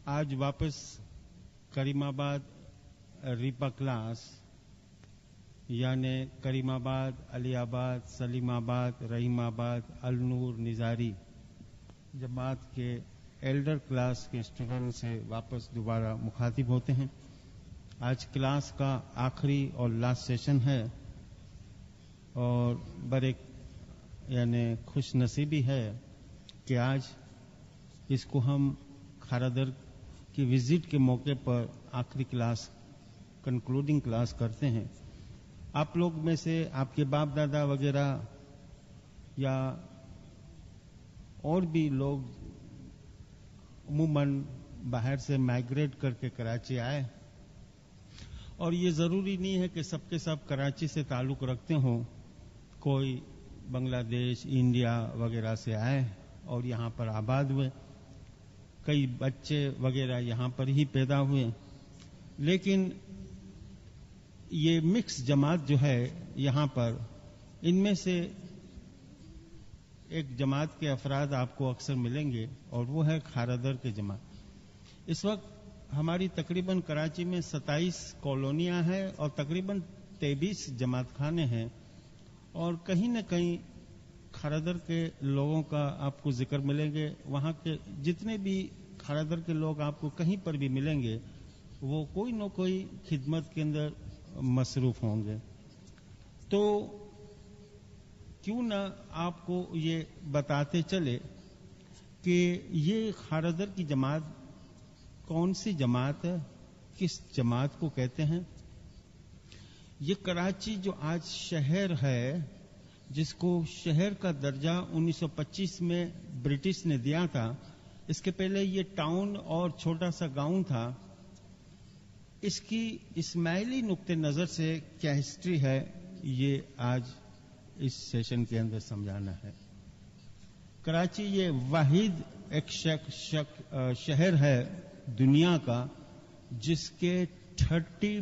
आज वापस करीमाबाद रिपा क्लास यानी करीमाबाद, अलीयाबाद, सलीमाबाद, रहीमाबाद, अलनूर, निजारी जमात के एल्डर क्लास के स्टूडेंट से वापस दोबारा मुखातिब होते हैं। आज क्लास का आखिरी और लास्ट सेशन है और बड़े यानी खुश नसीबी है कि आज इसको हम खारादर की विजिट के मौके पर आखिरी क्लास कंक्लूडिंग क्लास करते हैं। आप लोग में से आपके बाप दादा वगैरह या और भी लोग उमूमन बाहर से माइग्रेट करके कराची आए और ये जरूरी नहीं है कि सबके सब कराची से ताल्लुक रखते हों। कोई बांग्लादेश, इंडिया वगैरह से आए और यहाँ पर आबाद हुए, कई बच्चे वगैरह यहाँ पर ही पैदा हुए, लेकिन ये मिक्स जमात जो है यहाँ पर, इनमें से एक जमात के अफराद आपको अक्सर मिलेंगे और वो है खारादर के जमात। इस वक्त हमारी तकरीबन कराची में 27 कॉलोनियां हैं और तकरीबन 23 जमात खाने हैं और कहीं न कहीं खारादर के लोगों का आपको जिक्र मिलेंगे। वहां के जितने भी खारादर के लोग आपको कहीं पर भी मिलेंगे वो कोई न कोई खिदमत के अंदर मसरूफ होंगे। तो क्यों ना आपको ये बताते चले कि ये खारादर की जमात कौन सी जमात है, किस जमात को कहते हैं। ये कराची जो आज शहर है, जिसको शहर का दर्जा 1925 में ब्रिटिश ने दिया था, इसके पहले ये टाउन और छोटा सा गांव था। इसकी इस्माइली नुक्ते नजर से क्या हिस्ट्री है, ये आज इस सेशन के अंदर समझाना है। कराची ये वाहिद एक शहर है दुनिया का जिसके 30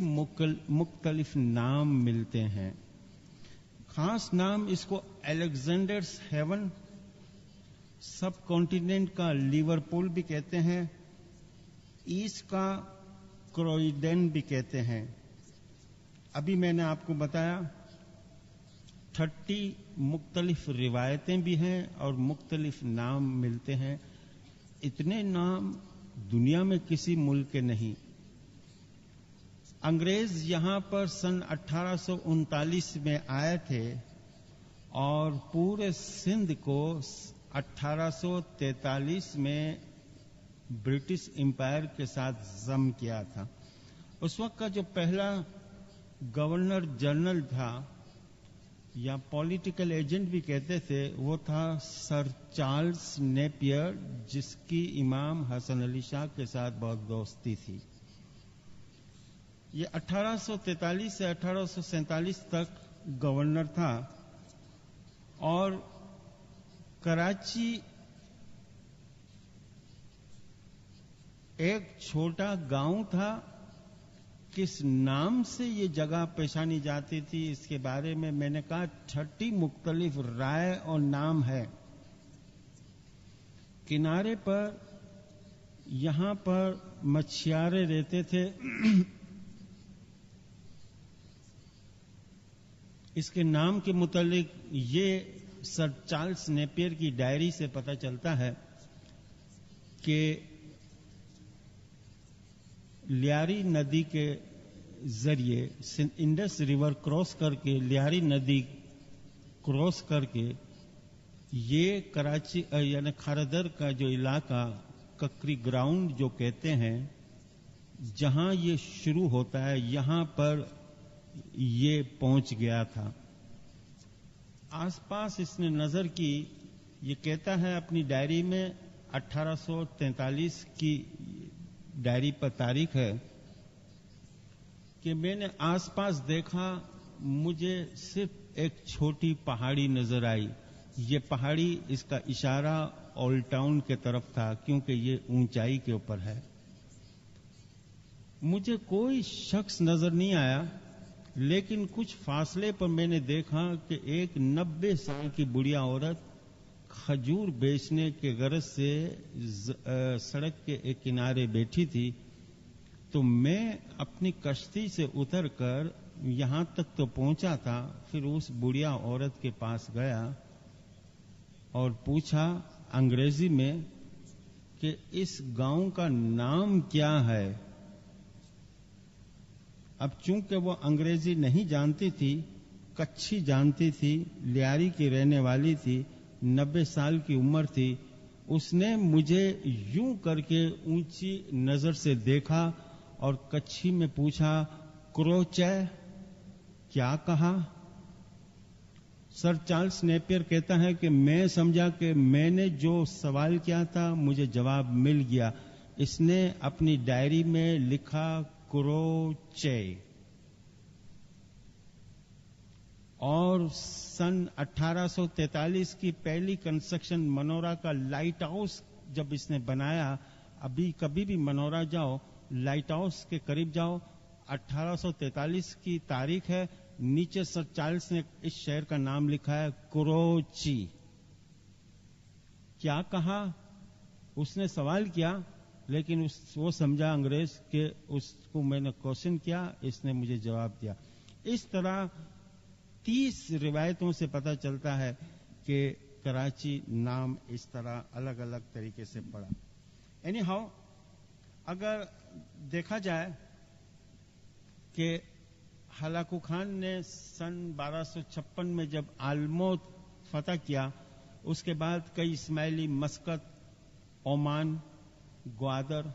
मुख्तलिफ नाम मिलते हैं। खास नाम इसको अलेक्जेंडर्स हेवन, सब कॉन्टिनेंट का लिवरपूल भी कहते हैं, ईस्ट का क्रोइडेन भी कहते हैं। अभी मैंने आपको बताया 30 मुख्तलिफ रिवायतें भी हैं और मुख्तलिफ नाम मिलते हैं। इतने नाम दुनिया में किसी मुल्क के नहीं। अंग्रेज यहां पर सन 1839 में आए थे और पूरे सिंध को 1843 में ब्रिटिश एम्पायर के साथ जम किया था। उस वक्त का जो पहला गवर्नर जनरल था या पॉलिटिकल एजेंट भी कहते थे, वो था सर चार्ल्स नेपियर, जिसकी इमाम हसन अली शाह के साथ बहुत दोस्ती थी। ये 1843 से 1847 तक गवर्नर था और कराची एक छोटा गांव था। किस नाम से ये जगह पहचानी जाती थी, इसके बारे में मैंने कहा 30 मुख्तलिफ राय और नाम है। किनारे पर यहां पर मछियारे रहते थे। इसके नाम के मुतालिक ये सर चार्ल्स नेपियर की डायरी से पता चलता है कि लियारी नदी के जरिए इंडस रिवर क्रॉस करके, लियारी नदी क्रॉस करके ये कराची यानी खारादर का जो इलाका ककरी ग्राउंड जो कहते हैं, जहां ये शुरू होता है, यहां पर ये पहुंच गया था। आसपास इसने नजर की, ये कहता है अपनी डायरी में 1843 की डायरी पर तारीख है कि मैंने आसपास देखा, मुझे सिर्फ एक छोटी पहाड़ी नजर आई। ये पहाड़ी, इसका इशारा ओल्ड टाउन के तरफ था क्योंकि ये ऊंचाई के ऊपर है। मुझे कोई शख्स नजर नहीं आया, लेकिन कुछ फासले पर मैंने देखा कि एक 90 साल की बुढ़िया औरत کھجور بیچنے کے غرض سے سڑک کے ایک کنارے بیٹھی تھی، تو میں اپنی کشتی سے اتر کر یہاں تک تو پہنچا تھا، پھر اس بڑھیا عورت کے پاس گیا اور پوچھا انگریزی میں کہ اس گاؤں کا نام کیا ہے۔ اب چونکہ وہ انگریزی نہیں جانتی تھی، کچھی جانتی تھی، لیاری کی رہنے والی تھی، 90 سال کی عمر تھی، اس نے مجھے یوں کر کے اونچی نظر سے دیکھا اور کچھی میں پوچھا، کروچے، کیا کہا؟ سر چارلس نیپیر کہتا ہے کہ میں سمجھا کہ میں نے جو سوال کیا تھا مجھے جواب مل گیا۔ اس نے اپنی ڈائری میں لکھا کروچے، اور سن 1843 کی پہلی کنسٹرکشن منورا کا لائٹ ہاؤس جب اس نے بنایا، ابھی کبھی بھی منورا جاؤ، لائٹ ہاؤس کے قریب جاؤ، 1843 کی تاریخ ہے، نیچے سر چارلس نے اس شہر کا نام لکھا ہے کروچی۔ کیا کہا؟ اس نے سوال کیا، لیکن وہ سمجھا انگریز کہ اس کو میں نے کوشچن کیا، اس نے مجھے جواب دیا۔ اس طرح 30 روایتوں سے پتہ چلتا ہے کہ کراچی نام اس طرح الگ الگ طریقے سے پڑا۔ اینی ہاؤ، اگر دیکھا جائے کہ ہلاکو خان نے سن 1256 میں جب آلموت فتح کیا، اس کے بعد کئی اسماعیلی مسقط، عمان، گوادر،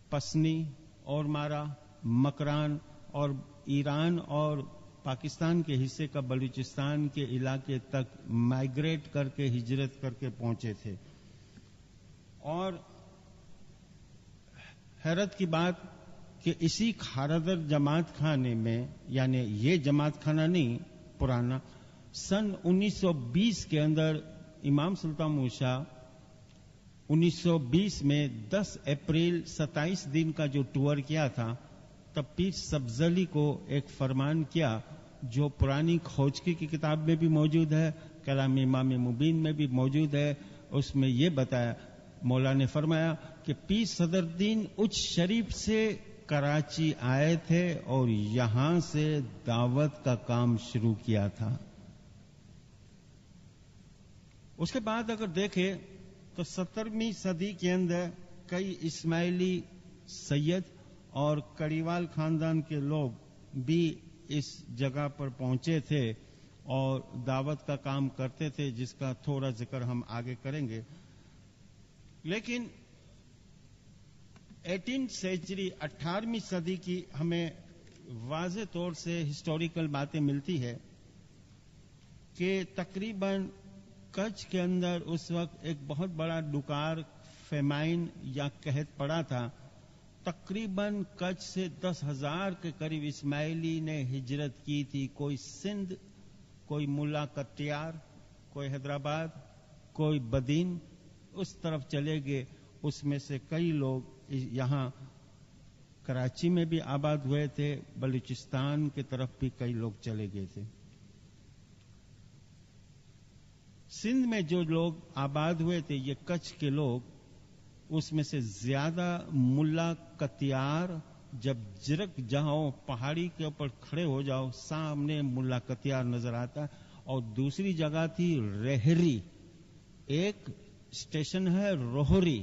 پسنی، اور مارا، مکران اور ایران اور پاکستان کے حصے کا بلوچستان کے علاقے تک مائیگریٹ کر کے ہجرت کر کے پہنچے تھے۔ اور حیرت کی بات کہ اسی کھاردر جماعت خانے میں، یعنی یہ جماعت خانہ نہیں پرانا، سن 1920 کے اندر امام سلطان موسیٰ 1920 میں 10 اپریل 27 دن کا جو ٹور کیا تھا، تب پیر سبزلی کو ایک فرمان کیا جو پرانی کھوجکی کی کتاب میں بھی موجود ہے، کلام امام مبین میں بھی موجود ہے۔ اس میں یہ بتایا، مولا نے فرمایا کہ پیر صدر الدین اچ شریف سے کراچی آئے تھے اور یہاں سے دعوت کا کام شروع کیا تھا۔ اس کے بعد اگر دیکھیں تو 17ویں صدی کے اندر کئی اسماعیلی سید اور کڑیوال خاندان کے لوگ بھی اس جگہ پر پہنچے تھے اور دعوت کا کام کرتے تھے، جس کا تھوڑا ذکر ہم آگے کریں گے۔ لیکن 18 سینچری 18ویں صدی کی ہمیں واضح طور سے ہسٹوریکل باتیں ملتی ہے کہ تقریباً کچھ کے اندر اس وقت ایک بہت بڑا ڈکار، فیمائن یا قحط پڑا تھا۔ تقریباً کچھ سے 10,000 کے قریب اسماعیلی نے ہجرت کی تھی، کوئی سندھ، کوئی ملا کتیار، کوئی حیدرآباد، کوئی بدین، اس طرف چلے گئے۔ اس میں سے کئی لوگ یہاں کراچی میں بھی آباد ہوئے تھے، بلوچستان کی طرف بھی کئی لوگ چلے گئے تھے۔ سندھ میں جو لوگ آباد ہوئے تھے، یہ کچھ کے لوگ، اس میں سے زیادہ ملا کتیار، جب جرک جاؤ پہاڑی کے اوپر کھڑے ہو جاؤ، سامنے ملا کتیار نظر آتا ہے۔ اور دوسری جگہ تھی رہری، ایک اسٹیشن ہے روہری،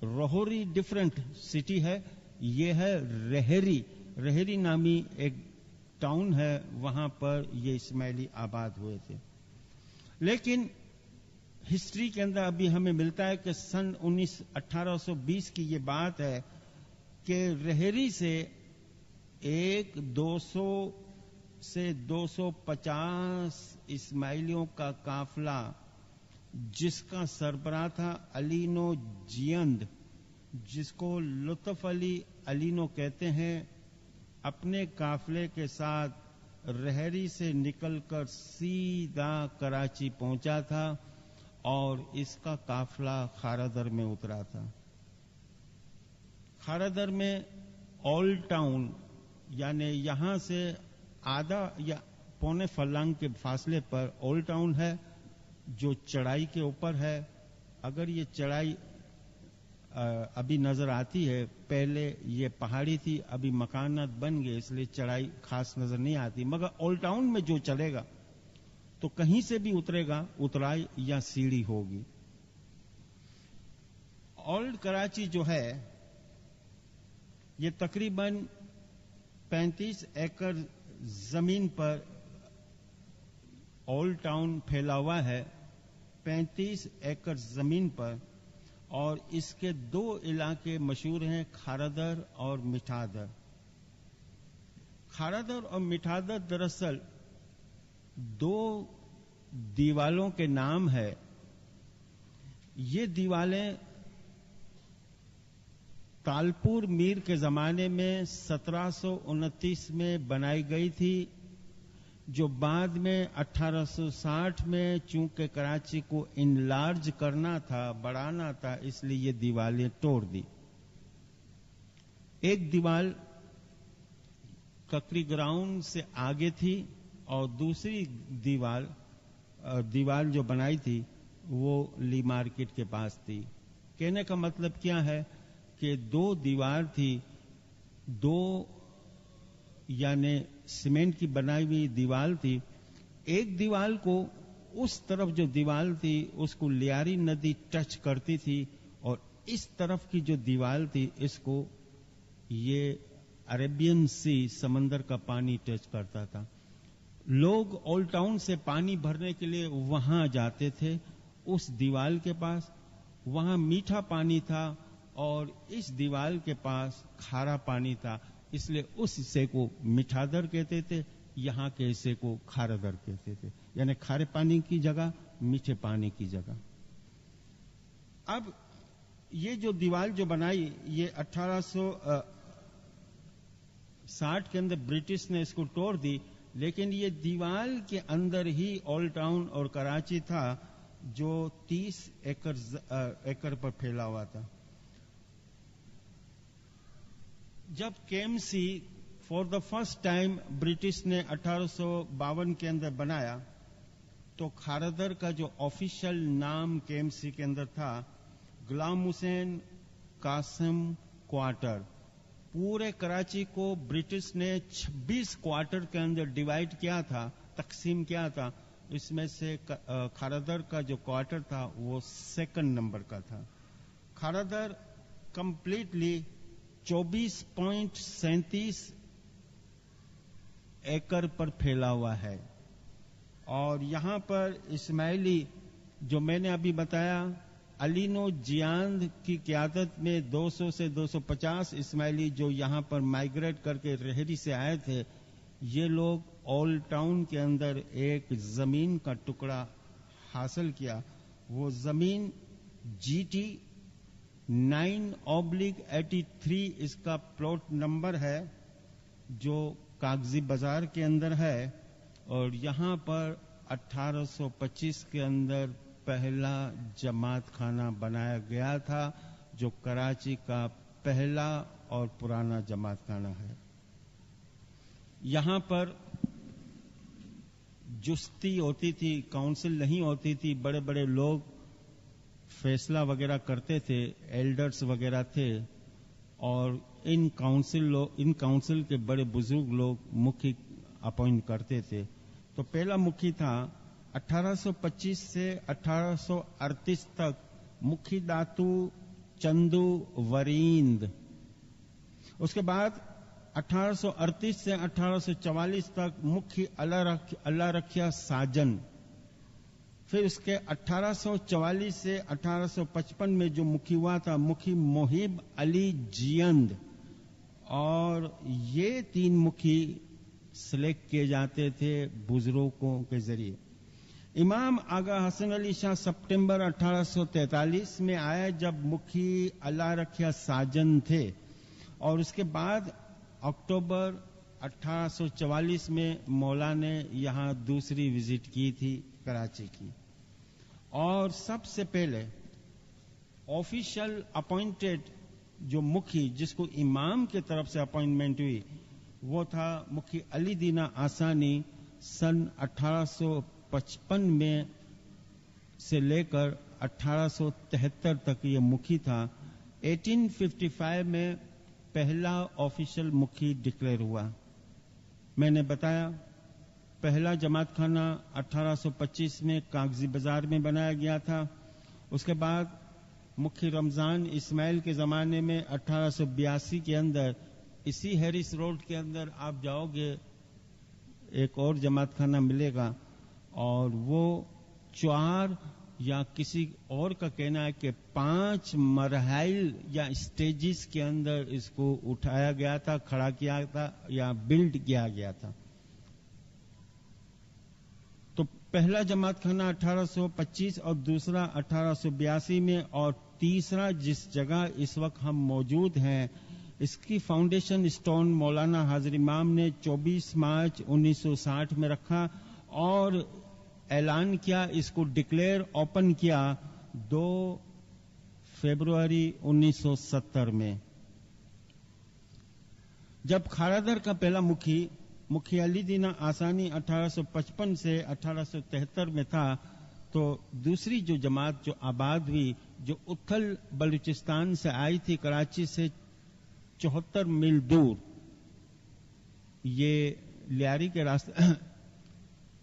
روہری ڈفرنٹ سٹی ہے، یہ ہے رہری، رہری نامی ایک ٹاؤن ہے، وہاں پر یہ اسماعیلی آباد ہوئے تھے۔ لیکن ہسٹری کے اندر ابھی ہمیں ملتا ہے کہ سن 1820 کی یہ بات ہے کہ رہری سے 200 سے 250 اسماعیلیوں کا قافلہ، جس کا سربراہ تھا علینو جیند، جس کو لطف علی علینو کہتے ہیں، اپنے قافلے کے ساتھ رہری سے نکل کر سیدھا کراچی پہنچا تھا اور اس کا قافلہ خاردر میں اترا تھا۔ خاردر میں اولڈ ٹاؤن، یعنی یہاں سے آدھا یا پونے فلنگ کے فاصلے پر اولڈ ٹاؤن ہے، جو چڑھائی کے اوپر ہے. اگر یہ چڑھائی ابھی نظر آتی ہے، پہلے یہ پہاڑی تھی، ابھی مکانات بن گئے اس لیے چڑھائی خاص نظر نہیں آتی. مگر اولڈ ٹاؤن میں جو چلے گا تو کہیں سے بھی اترے گا، اترائی یا سیڑھی ہوگی. اولڈ کراچی جو ہے یہ تقریباً 35 ایکڑ زمین پر اولڈ ٹاؤن پھیلا ہوا ہے. 35 ایکڑ زمین پر، اور اس کے 2 علاقے مشہور ہیں، کھارادر اور مٹھادر. کھارادر اور مٹھادر دراصل 2 دیوالوں کے نام ہے. یہ دیوالیں تالپور میر کے زمانے میں 1729 میں بنائی گئی تھی، جو بعد میں 1860 میں چونکہ کراچی کو انلارج کرنا تھا، بڑھانا تھا، اس لیے یہ دیوالیں توڑ دی. ایک دیوال ککری گراؤنڈ سے آگے تھی اور دوسری دیوال جو بنائی تھی وہ لی مارکیٹ کے پاس تھی. کہنے کا مطلب کیا ہے کہ 2 دیوار تھی، 2 یعنی سیمنٹ کی بنائی ہوئی دیوال تھی. ایک دیوال کو اس طرف جو دیوال تھی اس کو لیاری ندی ٹچ کرتی تھی، اور اس طرف کی جو دیوال تھی اس کو یہ عربین سی، سمندر کا پانی ٹچ کرتا تھا. لوگ اولڈ ٹاؤن سے پانی بھرنے کے لیے وہاں جاتے تھے، اس دیوال کے پاس. وہاں میٹھا پانی تھا اور اس دیوال کے پاس کھارا پانی تھا، اس لیے اس حصے کو مٹھادر کہتے تھے، یہاں کے حصے کو کھارادر کہتے تھے، یعنی کھارے پانی کی جگہ میٹھے پانی کی جگہ. اب یہ جو دیوال جو بنائی یہ 1860 کے اندر برٹش نے اس کو توڑ دی، لیکن یہ دیوال کے اندر ہی اولڈ ٹاؤن اور کراچی تھا جو 30 ایکڑ پر پھیلا ہوا تھا. جب KMC for the first time British نے 1852 کے اندر بنایا تو کھارادر کا جو آفیشل نام KMC کے اندر تھا غلام حسین قاسم کوارٹر. پورے کراچی کو برٹش نے 26 کوارٹر کے اندر ڈیوائڈ کیا تھا، تقسیم کیا تھا. اس میں سے کھارادر کا جو کوارٹر تھا وہ 2nd نمبر کا تھا. کھارادر کمپلیٹلی 24.37 ایکڑ پر پھیلا ہوا ہے، اور یہاں پر اسماعیلی جو میں نے ابھی بتایا علینو جیاند کی قیادت میں 200 سے 250 اسماعیلی جو یہاں پر مائیگریٹ کر کے رہری سے آئے تھے، یہ لوگ اولڈ ٹاؤن کے اندر ایک زمین کا ٹکڑا حاصل کیا. وہ زمین GT 9/83 اس کا پلاٹ نمبر ہے جو کاغذی بازار کے اندر ہے، اور یہاں پر 1825 کے اندر پہلا جماعت خانہ بنایا گیا تھا جو کراچی کا پہلا اور پرانا جماعت خانہ ہے. یہاں پر جستی ہوتی تھی، کاؤنسل نہیں ہوتی تھی، بڑے بڑے لوگ فیصلہ وغیرہ کرتے تھے، ایلڈرز وغیرہ تھے، اور ان کاؤنسل کے بڑے بزرگ لوگ مکھی اپوائنٹ کرتے تھے. تو پہلا مکھی تھا 1825 سے 1838 تک مکھی داتو چندو وریند. اس کے بعد 1838 سے 1844 تک مکھی اللہ رکھیا ساجن. پھر اس کے 1844 سے 1855 میں جو مکھی ہوا تھا مکھی محیب علی جیند، اور یہ 3 مکھی سلیکٹ کیے جاتے تھے بزرگوں کے ذریعے. امام آغا حسن علی شاہ سپٹمبر 1843 میں آئے جب مکھی اللہ رکھیا ساجن تھے، اور اس کے بعد اکتوبر 1844 میں مولا نے یہاں دوسری وزٹ کی تھی کراچی کی. اور سب سے پہلے آفیشل اپوائنٹڈ جو مکھی جس کو امام کی طرف سے اپوائنٹمنٹ ہوئی وہ تھا مکھی علی دینا آسانی. سن 1855 میں سے لے کر 1873 تک یہ مکھی تھا. 1855 میں پہلا آفیشل مکھی ڈکلیئر ہوا. میں نے بتایا پہلا جماعت خانہ 1825 میں کاغذی بازار میں بنایا گیا تھا. اس کے بعد مکھی رمضان اسماعیل کے زمانے میں 1882 کے اندر اسی ہیرس روڈ کے اندر آپ جاؤ گے ایک اور جماعت خانہ ملے گا، اور وہ 4 یا کسی اور کا کہنا ہے کہ 5 مراحل یا اسٹیجز کے اندر اس کو اٹھایا گیا تھا، کھڑا کیا تھا یا بلڈ کیا گیا تھا. تو پہلا جماعت خانہ 1825 اور دوسرا 1882 میں، اور تیسرا جس جگہ اس وقت ہم موجود ہیں اس کی فاؤنڈیشن اسٹون مولانا حاضر امام نے 24 مارچ 1960 میں رکھا اور اعلان کیا، اس کو ڈکلیئر اوپن کیا 2 فروری 1970 میں. جب کھارادر کا پہلا مکھی علی دینا آسانی 1855 سے 1873 میں تھا، تو دوسری جو جماعت جو آباد ہوئی، جو اتھل بلوچستان سے آئی تھی، کراچی سے 74 میل دور، یہ لیاری کے راستے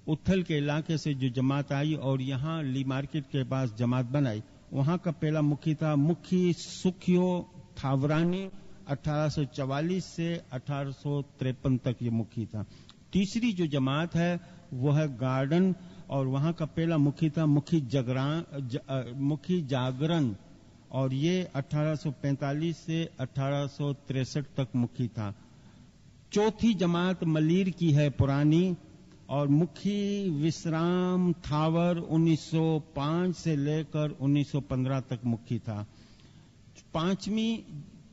اتھل کے علاقے سے جو جماعت آئی اور یہاں لی مارکیٹ کے پاس جماعت بنائی، وہاں کا پہلا مکھی تھا مکھی سکھیو تھاورانی. 1844 سے 1853 تک یہ مکھی تھا. تیسری جو جماعت ہے وہ ہے گارڈن، اور وہاں کا پہلا مکھی تھا مکھی جاگرن، اور یہ 1845 سے 1863 تک مکھی تھا. چوتھی جماعت ملیر کی ہے پرانی، اور مکھی وسرام تھاور 1905 سے لے کر 1915 تک مکھی تھا. پانچویں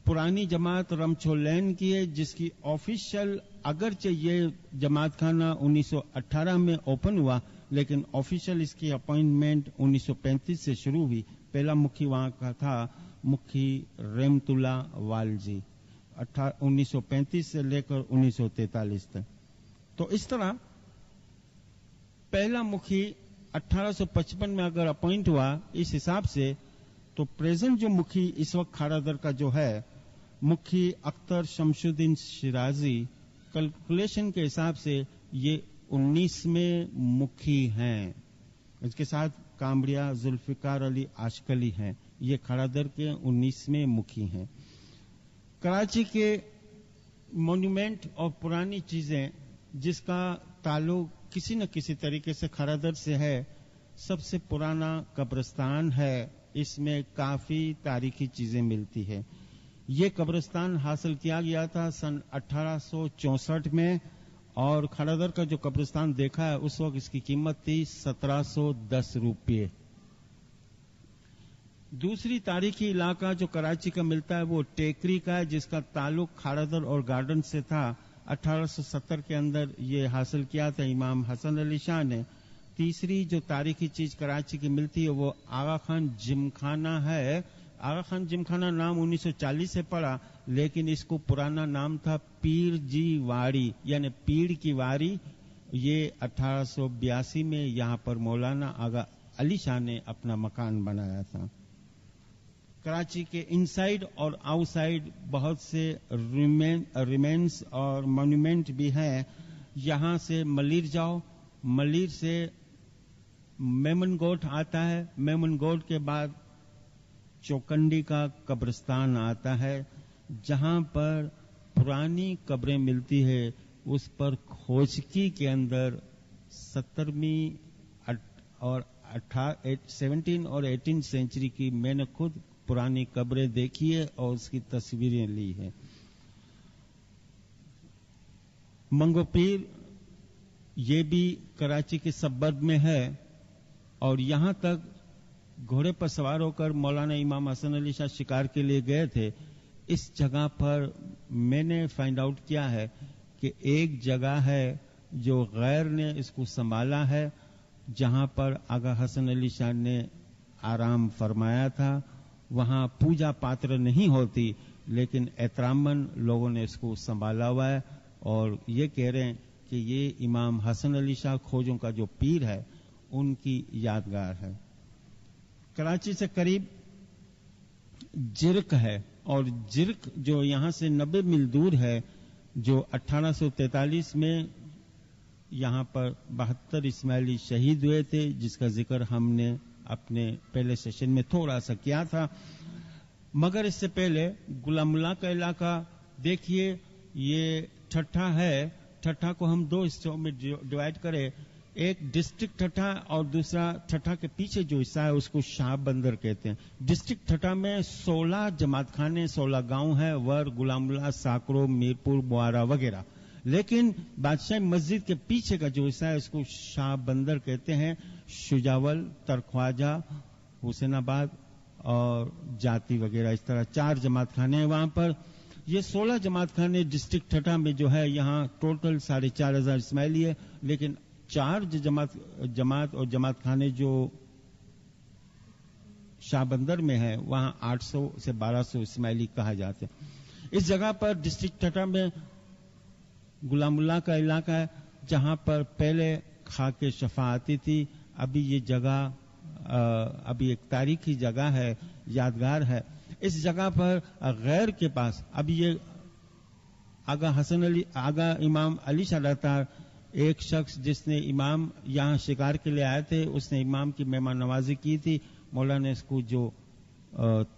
پرانی جماعت رمچولین کی ہے، جس کی آفیشل اگرچہ یہ جماعت خانہ 1918 میں اوپن ہوا، لیکن آفیشل اس کی اپوائنٹمنٹ 1935 سے شروع ہوئی. پہلا مکھی وہاں کا تھا مکھی رحمت اللہ والجی 1935 سے لے کر 1943 تک. تو اس طرح پہلا مکھی 1855 میں اگر اپوائنٹ ہوا اس حساب سے، تو پریزنٹ جو مکھی اس وقت کھارادر کا جو ہے مکھی اختر شمس الدین شیرازی، کیلکولیشن کے حساب سے یہ 19 مکھی ہیں. اس کے ساتھ کامڑیا ذوالفقار علی آشکلی ہیں. یہ کھارادر کے 19 مکھی ہیں. کراچی کے مونومنٹ اور پرانی چیزیں جس کا تعلق کسی نہ کسی طریقے سے کھارادر سے ہے، سب سے پرانا قبرستان ہے. اس میں کافی تاریخی چیزیں ملتی ہے. یہ قبرستان حاصل کیا گیا تھا سن 1864 میں، اور کھارادر کا جو قبرستان دیکھا ہے اس وقت اس کی قیمت تھی 1710 روپے. دوسری تاریخی علاقہ جو کراچی کا ملتا ہے وہ ٹیکری کا ہے، جس کا تعلق کھارادر اور گارڈن سے تھا. 1870 کے اندر یہ حاصل کیا تھا امام حسن علی شاہ نے. تیسری جو تاریخی چیز کراچی کی ملتی ہے وہ آغا خان جم خانہ ہے. آغا خان جم خانہ نام 1940 سے پڑا، لیکن اس کو پرانا نام تھا پیر جی واڑی، یعنی پیڑ کی واری. یہ 1882 میں یہاں پر مولانا آغا علی شاہ نے اپنا مکان بنایا تھا. کراچی کے انسائیڈ اور آؤٹ سائڈ بہت سے ریمینس اور مونومنٹ بھی ہیں. یہاں سے ملیر جاؤ، ملیر سے میمن گوٹ آتا ہے، میمن گوٹ کے بعد چوکنڈی کا قبرستان آتا ہے، جہاں پر پرانی قبریں ملتی ہے. اس پر کھوجکی کے اندر 17ویں اور 17 اور 18 سینچری کی میں نے خود پرانی قبریں دیکھی ہے اور اس کی تصویریں لی ہیں. منگو پیر یہ بھی کراچی کے سبرب میں ہے، اور یہاں تک گھوڑے پر سوار ہو کر مولانا امام حسن علی شاہ شکار کے لیے گئے تھے. اس جگہ پر میں نے فائنڈ آؤٹ کیا ہے کہ ایک جگہ ہے جو غیر نے اس کو سنبھالا ہے، جہاں پر آغا حسن علی شاہ نے آرام فرمایا تھا. وہاں پوجا پاتر نہیں ہوتی، لیکن احتراماً لوگوں نے اس کو سنبھالا ہوا ہے، اور یہ کہہ رہے ہیں کہ یہ امام حسن علی شاہ کھوجوں کا جو پیر ہے ان کی یادگار ہے. कराची से करीब जिरक है, और जिरक जो यहां से 90 मील दूर है, जो 1843 में यहां पर 72 इस्माइली शहीद हुए थे, जिसका जिक्र हमने अपने पहले सेशन में थोड़ा सा किया था। मगर इससे पहले गुलामुल्ला का इलाका देखिए, ये ठट्ठा है। ठट्ठा को हम दो हिस्सों में डिवाइड करें, एक डिस्ट्रिक्ट ठट्ठा और दूसरा ठट्ठा के पीछे जो हिस्सा है उसको शाह बंदर कहते हैं। डिस्ट्रिक्ट ठट्ठा में 16 जमात खाने, 16 गांव है, वर, गुलामुल्ला, साकरो, मीरपुर, बुआरा वगैरह। लेकिन बादशाही मस्जिद के पीछे का जो हिस्सा है उसको शाह बंदर कहते हैं। शुजावल, तरख्वाजा, हुसैनाबाद और जाति वगैरह, इस तरह 4 जमात खाने हैं वहां पर। ये 16 जमात खाने डिस्ट्रिक्ट ठट्ठा में जो है, यहाँ टोटल 4,500 इस्माइली है, लेकिन 4 जमात और जमात खाने जो शाहबंदर में है वहां 800 से 1200 इस्माइली कहा जाते हैं। इस जगह पर डिस्ट्रिक्ट ठट्ठा में गुलामुल्ला का इलाका है, जहां पर पहले खाके शफा आती थी। अभी ये जगह अभी एक तारीखी जगह है, यादगार है। इस जगह पर गैर के पास अभी ये आगा इमाम अली शाह रहता, एक शख्स जिसने इमाम यहां शिकार के लिए आए थे, उसने इमाम की मेहमान नवाजी की थी। मौला ने इसको जो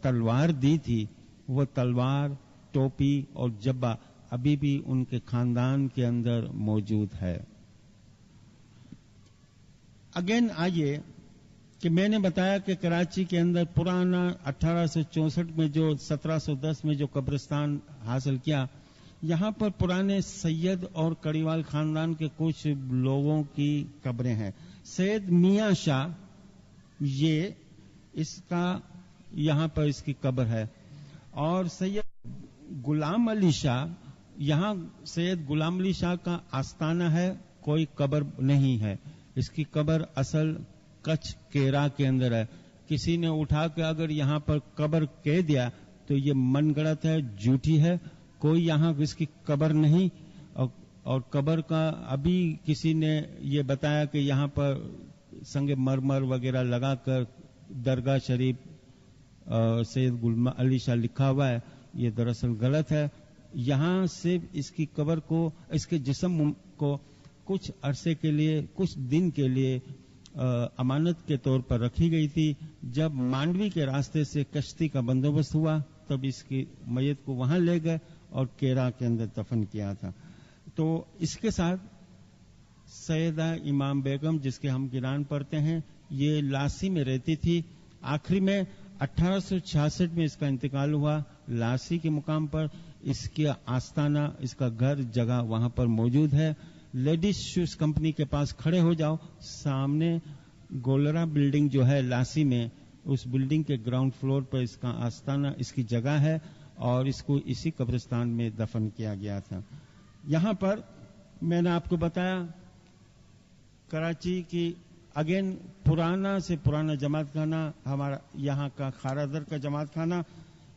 तलवार दी थी, वो तलवार, टोपी और जब्बा अभी भी उनके खानदान के अंदर मौजूद है। अगेन आइए कि मैंने बताया कि कराची के अंदर पुराना 1864 में जो 1710 में जो कब्रिस्तान हासिल किया, यहां पर पुराने सैयद और कड़ीवाल खानदान के कुछ लोगों की कब्रें हैं। सैयद मियां शाह, ये इसका यहां पर इसकी कब्र है, और सैयद गुलाम अली शाह, यहां सैयद गुलाम अली शाह का आस्ताना है, कोई कब्र नहीं है। इसकी कब्र असल कच्छ केरा के अंदर है। किसी ने उठा के अगर यहां पर कब्र कह दिया तो ये मनगढ़ंत है, झूठी है। कोई यहां इसकी कब्र नहीं। और कब्र का अभी किसी ने ये बताया कि यहां पर संगे मरमर वगैरह लगाकर दरगाह शरीफ सैयद गुलाम अली शाह लिखा हुआ है, ये दरअसल गलत है। यहां सिर्फ इसकी कब्र को, इसके जिस्म को कुछ अरसे के लिए, कुछ दिन के लिए अमानत के तौर पर रखी गई थी। जब मांडवी के रास्ते से कश्ती का बंदोबस्त हुआ तब इसकी मैयत को वहां ले गए और केरा के अंदर दफन किया था। तो इसके साथ सैयदा इमाम बेगम, जिसके हम किरान पढ़ते हैं, ये लासी में रहती थी। आखिरी में 1866 में इसका इंतकाल हुआ। लासी के मुकाम पर इसके आस्ताना, इसका घर जगह वहां पर मौजूद है। लेडीज शूज कंपनी के पास खड़े हो जाओ, सामने गोलरा बिल्डिंग जो है लासी में, उस बिल्डिंग के ग्राउंड फ्लोर पर इसका आस्ताना, इसकी जगह है, और इसको इसी कब्रिस्तान में दफन किया गया था। यहां पर मैंने आपको बताया कराची की अगेन पुराना से पुराना जमात खाना, हमारा यहाँ का खारादर का जमात खाना।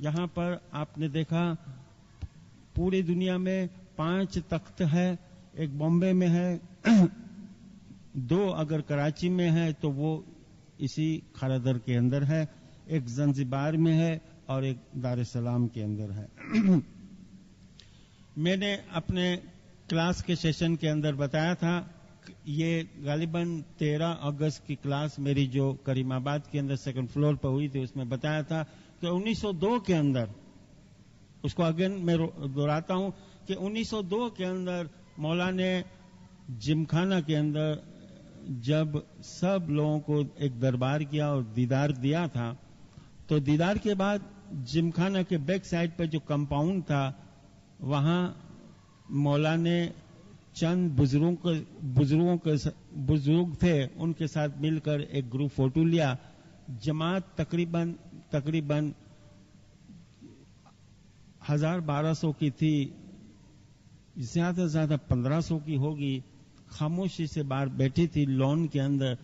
यहां पर आपने देखा पूरी दुनिया में 5 तख्त है। एक बॉम्बे में है, 2 अगर कराची में है तो वो इसी खारादर के अंदर है, एक जंजीबार में है और एक दार es सलाम के अंदर है। मैंने अपने क्लास के सेशन के अंदर बताया था, ये गालिबन 13 अगस्त की क्लास मेरी जो करीमाबाद के अंदर सेकंड फ्लोर पर हुई थी, उसमें बताया था कि 1902 के अंदर, उसको अगेन मैं दोहराता हूं कि 1902 के अंदर मौला ने जिमखाना के अंदर जब सब लोगों को एक दरबार किया और दीदार दिया था, तो दीदार के बाद जिमखाना के बैक साइड पर जो कंपाउंड था, वहां मौला ने चंद बुजुर्ग थे, उनके साथ मिलकर एक ग्रुप फोटो लिया। जमात तकरीबन 1000-1200 की थी, ज्यादा से ज्यादा 1500 की होगी। खामोशी से बाहर बैठी थी लॉन के अंदर।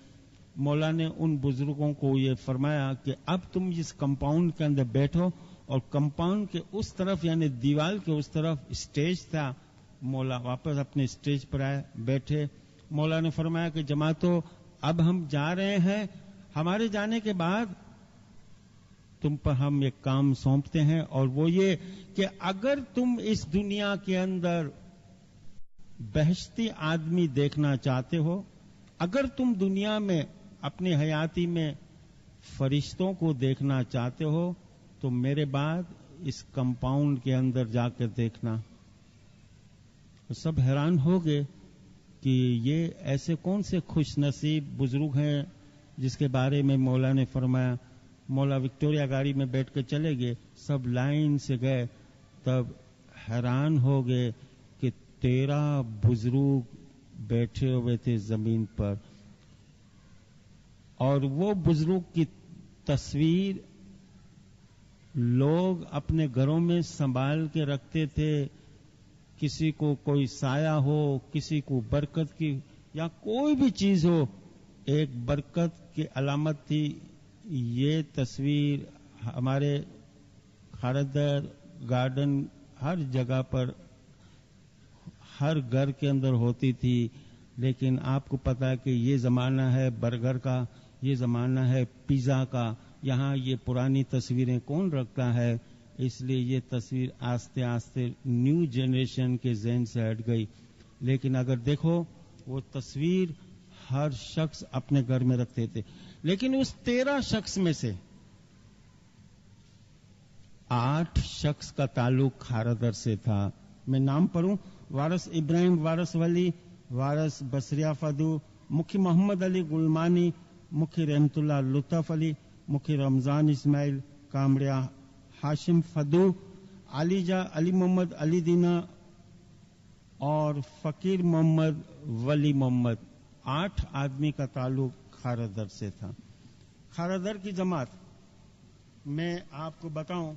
मौला ने उन बुजुर्गों को ये फरमाया कि अब तुम इस कंपाउंड के अंदर बैठो, और कंपाउंड के उस तरफ यानी दीवार के उस तरफ स्टेज था। मौला वापस अपने स्टेज पर आए, बैठे। मौला ने फरमाया कि जमातो, अब हम जा रहे हैं, हमारे जाने के बाद تم پر ہم ایک کام سونپتے ہیں، اور وہ یہ کہ اگر تم اس دنیا کے اندر بہشتی آدمی دیکھنا چاہتے ہو، اگر تم دنیا میں اپنی حیاتی میں فرشتوں کو دیکھنا چاہتے ہو، تو میرے بعد اس کمپاؤنڈ کے اندر جا کر دیکھنا۔ سب حیران ہو گئے کہ یہ ایسے کون سے خوش نصیب بزرگ ہیں جس کے بارے میں مولا نے فرمایا۔ مولا وکٹوریا گاڑی میں بیٹھ کے چلے گئے، سب لائن سے گئے، تب حیران ہو گئے کہ 13 بزرگ بیٹھے ہوئے تھے زمین پر، اور وہ بزرگ کی تصویر لوگ اپنے گھروں میں سنبھال کے رکھتے تھے۔ کسی کو کوئی سایہ ہو، کسی کو برکت کی یا کوئی بھی چیز ہو، ایک برکت کی علامت تھی۔ یہ تصویر ہمارے خاردر گارڈن ہر جگہ پر، ہر گھر کے اندر ہوتی تھی۔ لیکن آپ کو پتا ہے کہ یہ زمانہ ہے برگر کا، یہ زمانہ ہے پیزا کا، یہاں یہ پرانی تصویریں کون رکھتا ہے؟ اس لیے یہ تصویر آہستہ آہستہ نیو جنریشن کے ذہن سے ہٹ گئی۔ لیکن اگر دیکھو، وہ تصویر ہر شخص اپنے گھر میں رکھتے تھے۔ لیکن اس 13 شخص میں سے 8 شخص کا تعلق خاردر سے تھا۔ میں نام پڑھوں: وارث ابراہیم وارث ولی، وارث بصریہ فدو، مکھی محمد علی گلمانی، مکھی رحمت اللہ لطف علی، مکھی رمضان اسماعیل کامڑیا، ہاشم فدو، علی جا علی محمد علی دینا اور فقیر محمد ولی محمد۔ 8 آدمی کا تعلق خاردر سے تھا۔ خاردر کی جماعت میں آپ کو بتاؤں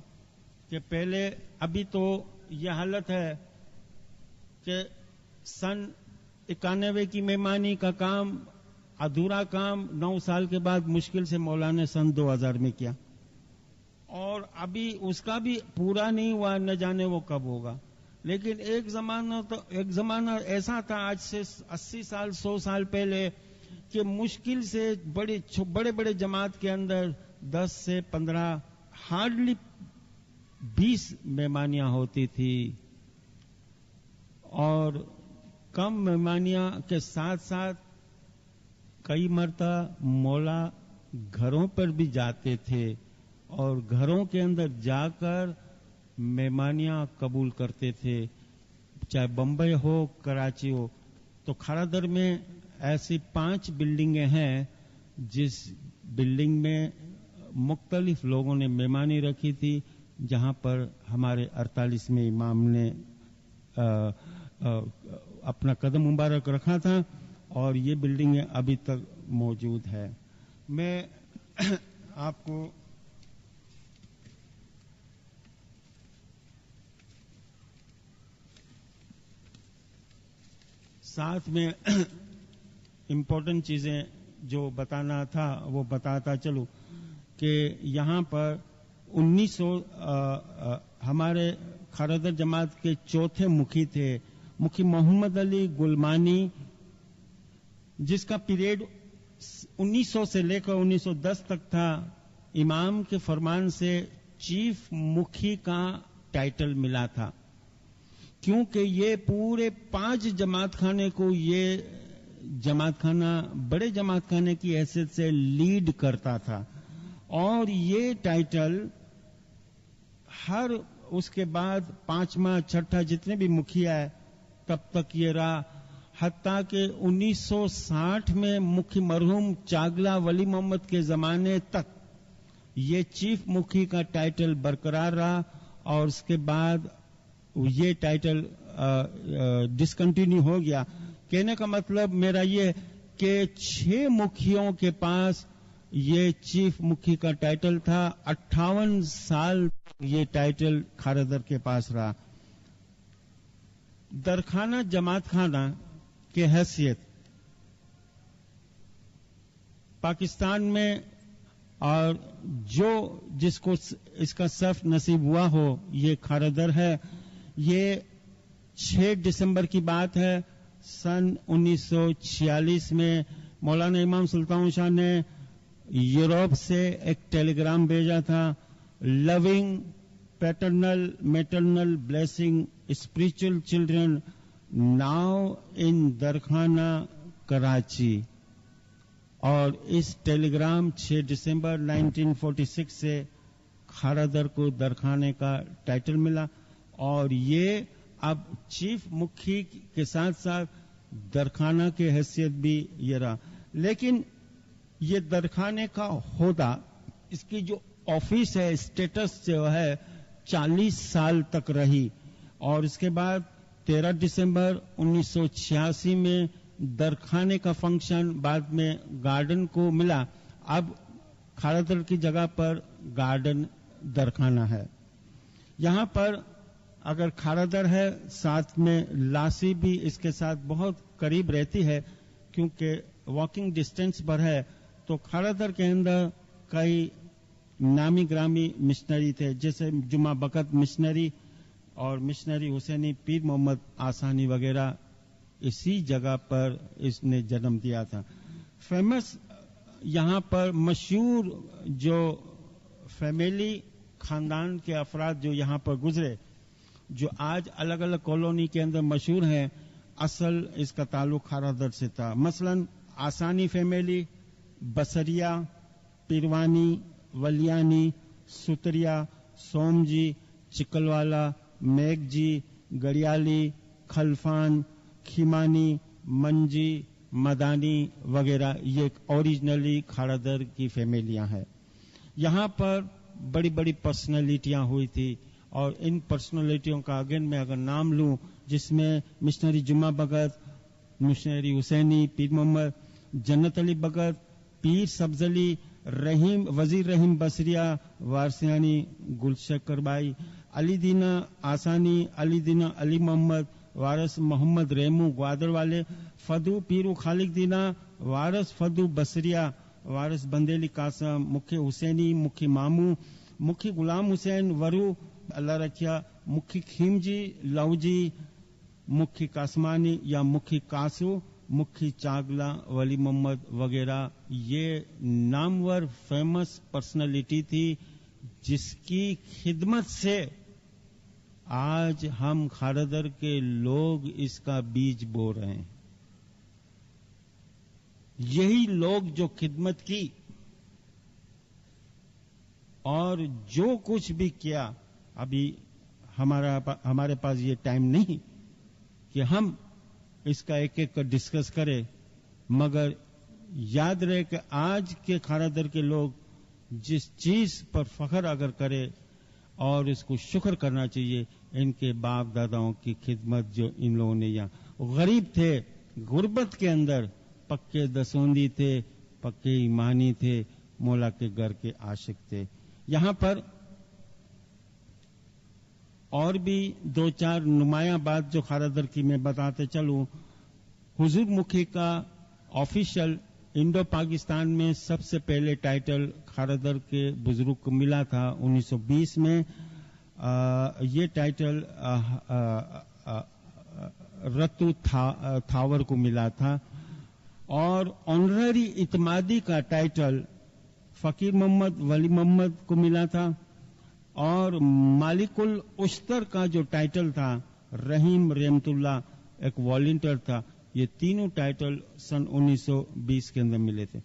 کہ پہلے، ابھی تو یہ حالت ہے کہ سن 91 کی مہمانی کا کام، ادھورا کام 9 سال کے بعد مشکل سے مولانا نے سن 2000 میں کیا، اور ابھی اس کا بھی پورا نہیں ہوا، نہ جانے وہ کب ہوگا۔ لیکن ایک زمانہ ایسا تھا، آج سے 80 سال 100 سال پہلے، کہ مشکل سے بڑے بڑے جماعت کے اندر 10 سے 15، ہارڈلی 20 مہمانیاں ہوتی تھی، اور کم مہمانیاں کے ساتھ ساتھ کئی مرتبہ مولا گھروں پر بھی جاتے تھے، اور گھروں کے اندر جا کر مہمانیاں قبول کرتے تھے، چاہے بمبئی ہو کراچی ہو۔ تو خاردر میں ایسی 5 بلڈنگیں ہیں جس بلڈنگ میں مختلف لوگوں نے مہمانی رکھی تھی، جہاں پر ہمارے 48ویں امام نے اپنا قدم مبارک رکھا تھا، اور یہ بلڈنگیں ابھی تک موجود ہے۔ میں آپ کو ساتھ میں امپورٹنٹ چیزیں جو بتانا تھا وہ بتاتا چلوں کہ یہاں پر 1900 ہمارے خاردر جماعت کے چوتھے مکھی تھے، مکھی محمد علی گلمانی، جس کا پیریڈ 1900 سے لے کر 1910 تک تھا۔ امام کے فرمان سے چیف مکھی کا ٹائٹل ملا تھا، کیونکہ یہ پورے 5 جماعت خانے کو، یہ جماعت خانہ بڑے جماعت خانے کی حیثیت سے لیڈ کرتا تھا، اور یہ ٹائٹل ہر اس کے بعد 5واں 6ٹھا جتنے بھی مکھیا ہے تب تک یہ رہا، حتیٰ کہ 1960 میں مکھی مرحوم چاگلا ولی محمد کے زمانے تک یہ چیف مکھی کا ٹائٹل برقرار رہا، اور اس کے بعد یہ ٹائٹل ڈسکنٹینیو ہو گیا۔ کہنے کا مطلب میرا یہ کہ 6 مکھیوں کے پاس یہ چیف مکھی کا ٹائٹل تھا، 58 سال یہ ٹائٹل خاردر کے پاس رہا۔ درخانہ جماعت خانہ کی حیثیت پاکستان میں، اور جس کو اس کا صرف نصیب ہوا ہو، یہ خاردر ہے۔ یہ 6 دسمبر کی بات ہے، سن 1946 میں مولانا امام سلطان شاہ نے یورپ سے ایک ٹیلی گرام بھیجا تھا، loving, paternal, maternal blessing, spiritual children, now in Darkhana Karachi. और इस टेलीग्राम 6 दिसंबर 1946 से खारादर को दरखाने का टाइटल मिला और ये अब चीफ मुखी के साथ साथ दरखाना की हैसियत भी ये रहा। लेकिन ये दरखाने का होदा, इसकी जो ऑफिस है, स्टेटस जो है 40 साल तक रही और इसके बाद 13 दिसंबर 1986 में दरखाने का फंक्शन बाद में गार्डन को मिला। अब खारादर की जगह पर गार्डन दरखाना है। यहाँ पर अगर खारादर है, साथ में लासी भी इसके साथ बहुत करीब रहती है क्योंकि वॉकिंग डिस्टेंस पर है। तो खारादर के अंदर कई नामी ग्रामी मिशनरी थे, जैसे जुमा बकत मिशनरी और मिशनरी हुसैनी पीर मोहम्मद आसानी वगैरह इसी जगह पर इसने जन्म दिया था। फेमस यहाँ पर मशहूर जो फैमिली खानदान के अफराद जो यहाँ पर गुजरे, जो आज अलग अलग कॉलोनी के अंदर मशहूर हैं, असल इसका ताल्लुक खारादर से था। मसलन आसानी फैमिली, बसरिया, पिरवानी, वलियानी, सुतरिया, सोमजी, चिकलवाला, मेघजी, गड़ियाली, खलफान, खीमानी, मंजी, मदानी वगैरह ये ओरिजिनली खारादर की फैमिलियां हैं। यहाँ पर बड़ी बड़ी पर्सनैलिटियां हुई थी और इन पर्सनैलिटियों का अगेन मैं अगर नाम लूं, जिसमें मिशनरी जुम्मा बगत, मिशनरी हुसैनी पीर मोहम्मद, जन्नत अली बगत, पीर सब्जली, रहीम वजीर रहीम बसरिया, वारसियानी गुलशक्कर बाई, अली दीना आसानी, अली दीना अली मोहम्मद, वारस मोहम्मद रेमू ग्वादर वाले, फदू पीरू खालिक दीना, वारस फदू बसरिया, वारस बंदेली कासम, मुखी हुसैनी, मुखी मामू, मुखी गुलाम हुसैन वरू अल्लाह रखिया, मुखी खीमजी लवजी, मुखी कासमानी या मुखी कासू, मुखी चागला, वली मोहम्मद वगैरह ये नामवर फेमस पर्सनालिटी थी जिसकी खिदमत से आज हम खारादर के लोग इसका बीज बो रहे हैं। यही लोग जो खिदमत की और जो कुछ भी किया, अभी हमारे पास ये टाइम नहीं कि हम इसका एक एक कर डिस्कस करें, मगर याद रहे कि आज के खारादर के लोग जिस चीज पर फख्र अगर करे और इसको शुक्र करना चाहिए, इनके बाप दादाओं की खिदमत जो इन लोगों ने यहाँ गरीब थे, गुर्बत के अंदर पक्के दसोंदी थे, पक्के ईमानी थे, मौला के घर के आशिक थे। यहाँ पर और भी दो चार नुमाया बात जो खारादर की मैं बताते चलूं। हुजूर मुखी का ऑफिशियल इंडो पाकिस्तान में सबसे पहले टाइटल खारादर के बुजुर्ग को मिला था 1920 में। ये टाइटल रतु थावर को मिला था और ऑनररी इतमादी का टाइटल फकीर मोहम्मद वली मोहम्मद को मिला था और मालिकुल उश्तर का जो टाइटल था रहीम रहमतुल्लाह एक वॉलंटियर था। ये तीनों टाइटल सन 1920 के अंदर मिले थे।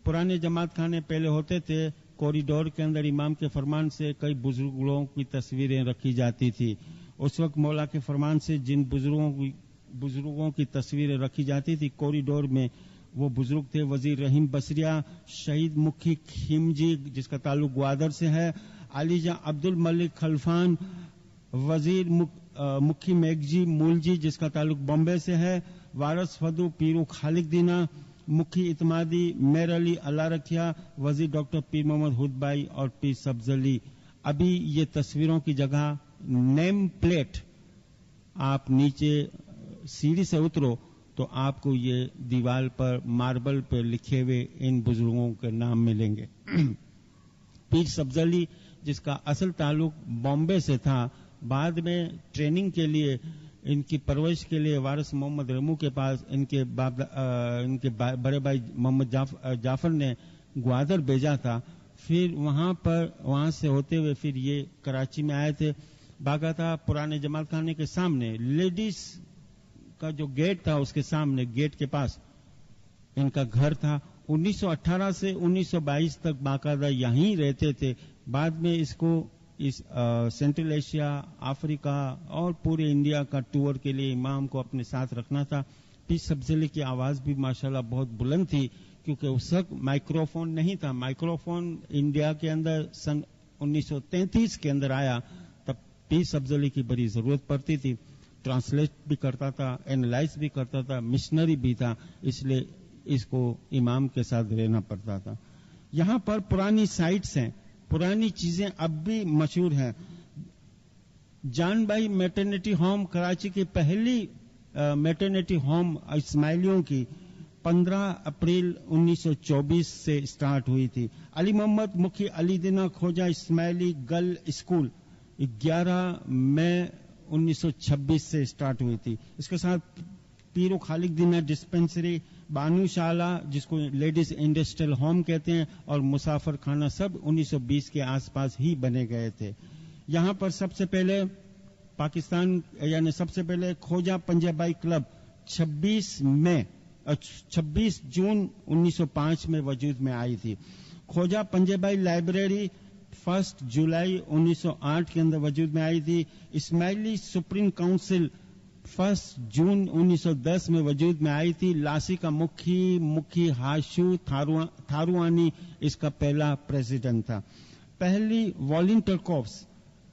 पुराने जमात खाने पहले होते थे, कॉरिडोर के अंदर इमाम के फरमान से कई बुजुर्गों की तस्वीरें रखी जाती थी। उस वक्त मौला के फरमान से जिन बुजुर्गों की तस्वीरें रखी जाती थी कॉरिडोर में, वो बुजुर्ग थे वजीर रहीम बसरिया, शहीद मुखी खीमजी जिसका ताल्लुक ग्वादर से है, अलीजा अब्दुल मलिक खलफान, वजीर मुखी मेघजी मूलजी जिसका ताल्लुक बॉम्बे से है, वारस फदू पीरू खालिक दीना, मुखी इतमादी मेर अली अल्लाह रखिया, वजीर डॉक्टर पीर मोहम्मद हुदबाई और पीर सब्जली। अभी ये तस्वीरों की जगह नेम प्लेट, आप नीचे सीढ़ी से उतरो तो आपको ये दीवार पर मार्बल पर लिखे हुए इन बुजुर्गों के नाम मिलेंगे। पीर सब्जली जिसका असल ताल्लुक बॉम्बे से था, बाद में ट्रेनिंग के लिए इनकी परवरिश के लिए वारिस मोहम्मद रेमू के पास इनके बड़े भाई मोहम्मद जाफर ने ग्वादर भेजा था। پھر وہاں سے ہوتے ہوئے پھر یہ کراچی میں آئے تھے. باقاعدہ پرانے جمال خانے کے سامنے لیڈیز کا جو گیٹ تھا اس کے سامنے گیٹ کے پاس ان کا گھر تھا. 1918 سے 1922 تک باقاعدہ یہیں رہتے تھے. بعد میں اس کو سینٹرل ایشیا، افریقہ اور پورے انڈیا کا ٹور کے لیے امام کو اپنے ساتھ رکھنا تھا. پیس سبزیلی کی آواز بھی ماشاءاللہ بہت بلند تھی کیونکہ اس وقت مائکروفون نہیں تھا. مائکروفون انڈیا کے اندر سن 1933 کے اندر آیا. تب پیس سبزیلی کی بڑی ضرورت پڑتی تھی. ٹرانسلیٹ بھی کرتا تھا، اینالائز بھی کرتا تھا، مشنری بھی تھا، اس لیے اس کو امام کے ساتھ رہنا پڑتا تھا. یہاں پر پرانی سائٹس ہیں، پرانی چیزیں اب بھی مشہور ہیں. جان بھائی میٹرنیٹی ہوم کراچی کی پہلی میٹرنیٹی ہوم اسماعیلیوں کی 15 اپریل 1924 سے اسٹارٹ ہوئی تھی. علی محمد مکھی علی دینہ کھوجا اسماعیلی گرل اسکول 11 مئی 1926 سے اسٹارٹ ہوئی تھی. اس کے ساتھ پیرو خالق دینہ ڈسپینسری، بانو شالہ جس کو لیڈیز انڈسٹریل ہوم کہتے ہیں، اور مسافر خانہ سب 1920 کے آس پاس ہی بنے گئے تھے. یہاں پر سب سے پہلے پاکستان یعنی سب سے پہلے کھوجا پنجابی کلب 26 جون 1905 میں وجود میں آئی تھی. کھوجا پنجابی لائبریری 1 جولائی 1908 کے اندر وجود میں آئی تھی. اسماعیلی سپریم کاؤنسل 1 جون 1910 میں وجود میں آئی تھی. لاسی کا مکھی ہاشو تھاروانی اس کا پہلا پریزیڈنٹ تھا. پہلی والنٹر کورپس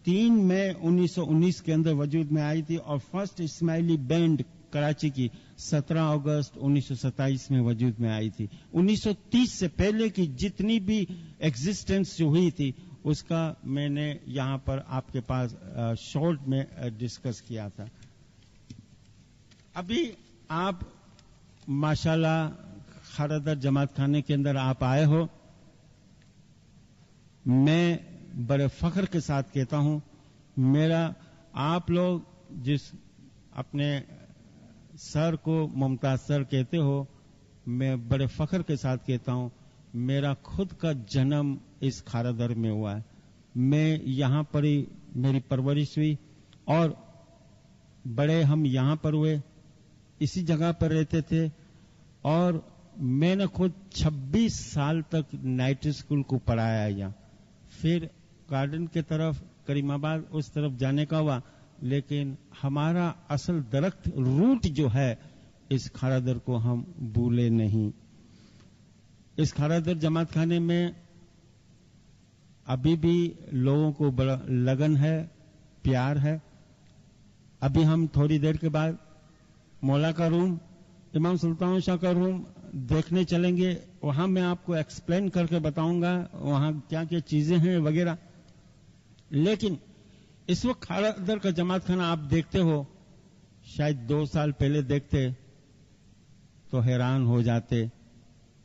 3 مئی 1919 کے اندر وجود میں آئی تھی اور فرسٹ اسماعیلی بینڈ کراچی کی 17 اگست 1927 میں وجود میں آئی تھی. 1930 سے پہلے کی جتنی بھی ایگزسٹنس جو ہوئی تھی اس کا میں نے یہاں پر آپ کے پاس شارٹ میں ڈسکس کیا تھا. ابھی آپ ماشاءاللہ خاردر جماعت خانے کے اندر آپ آئے ہو. میں بڑے فخر کے ساتھ کہتا ہوں، میرا آپ لوگ جس اپنے سر کو ممتاز سر کہتے ہو، میں بڑے فخر کے ساتھ کہتا ہوں میرا خود کا جنم اس خاردر میں ہوا ہے. میں یہاں پر ہی میری پرورش ہوئی اور بڑے ہم یہاں پر ہوئے، اسی جگہ پر رہتے تھے اور میں نے خود 26 سال تک نائٹ اسکول کو پڑھایا یہاں. پھر گارڈن کے طرف کریم آباد اس طرف جانے کا ہوا، لیکن ہمارا اصل درخت روٹ جو ہے اس خاردر کو ہم بھولے نہیں. اس خاردر جماعت خانے میں ابھی بھی لوگوں کو بڑا لگن ہے، پیار ہے. ابھی ہم تھوڑی دیر کے بعد مولا کا روم، امام سلطان شاہ کا روم دیکھنے چلیں گے. وہاں میں آپ کو ایکسپلین کر کے بتاؤں گا وہاں کیا کیا چیزیں ہیں وغیرہ. لیکن اس وقت خاردر کا جماعت خانہ آپ دیکھتے ہو، شاید 2 سال پہلے دیکھتے تو حیران ہو جاتے،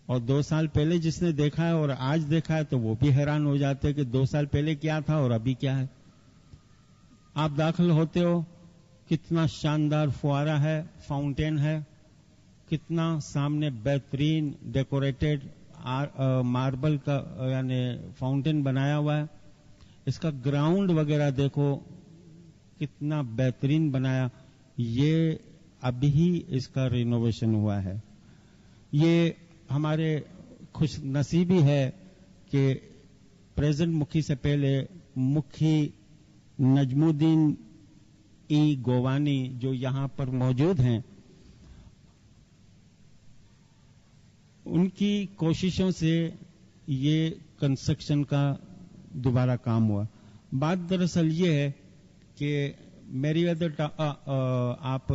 اور 2 سال پہلے جس نے دیکھا ہے اور آج دیکھا ہے تو وہ بھی حیران ہو جاتے کہ 2 سال پہلے کیا تھا اور ابھی کیا ہے. آپ داخل ہوتے ہو، کتنا شاندار فوارہ ہے، فاؤنٹین ہے، کتنا سامنے بہترین ڈیکوریٹڈ ماربل کا یعنی فاؤنٹین بنایا ہوا ہے. اس کا گراؤنڈ وغیرہ دیکھو کتنا بہترین بنایا. یہ ابھی ہی اس کا رینوویشن ہوا ہے. یہ ہمارے خوش نصیبی ہے کہ پریزنٹ مکھی سے پہلے مکھی نجم الدین گووانی جو یہاں پر موجود ہیں، ان کی کوششوں سے یہ کنسٹرکشن کا دوبارہ کام ہوا. بات دراصل یہ ہے کہ میری ویدر آپ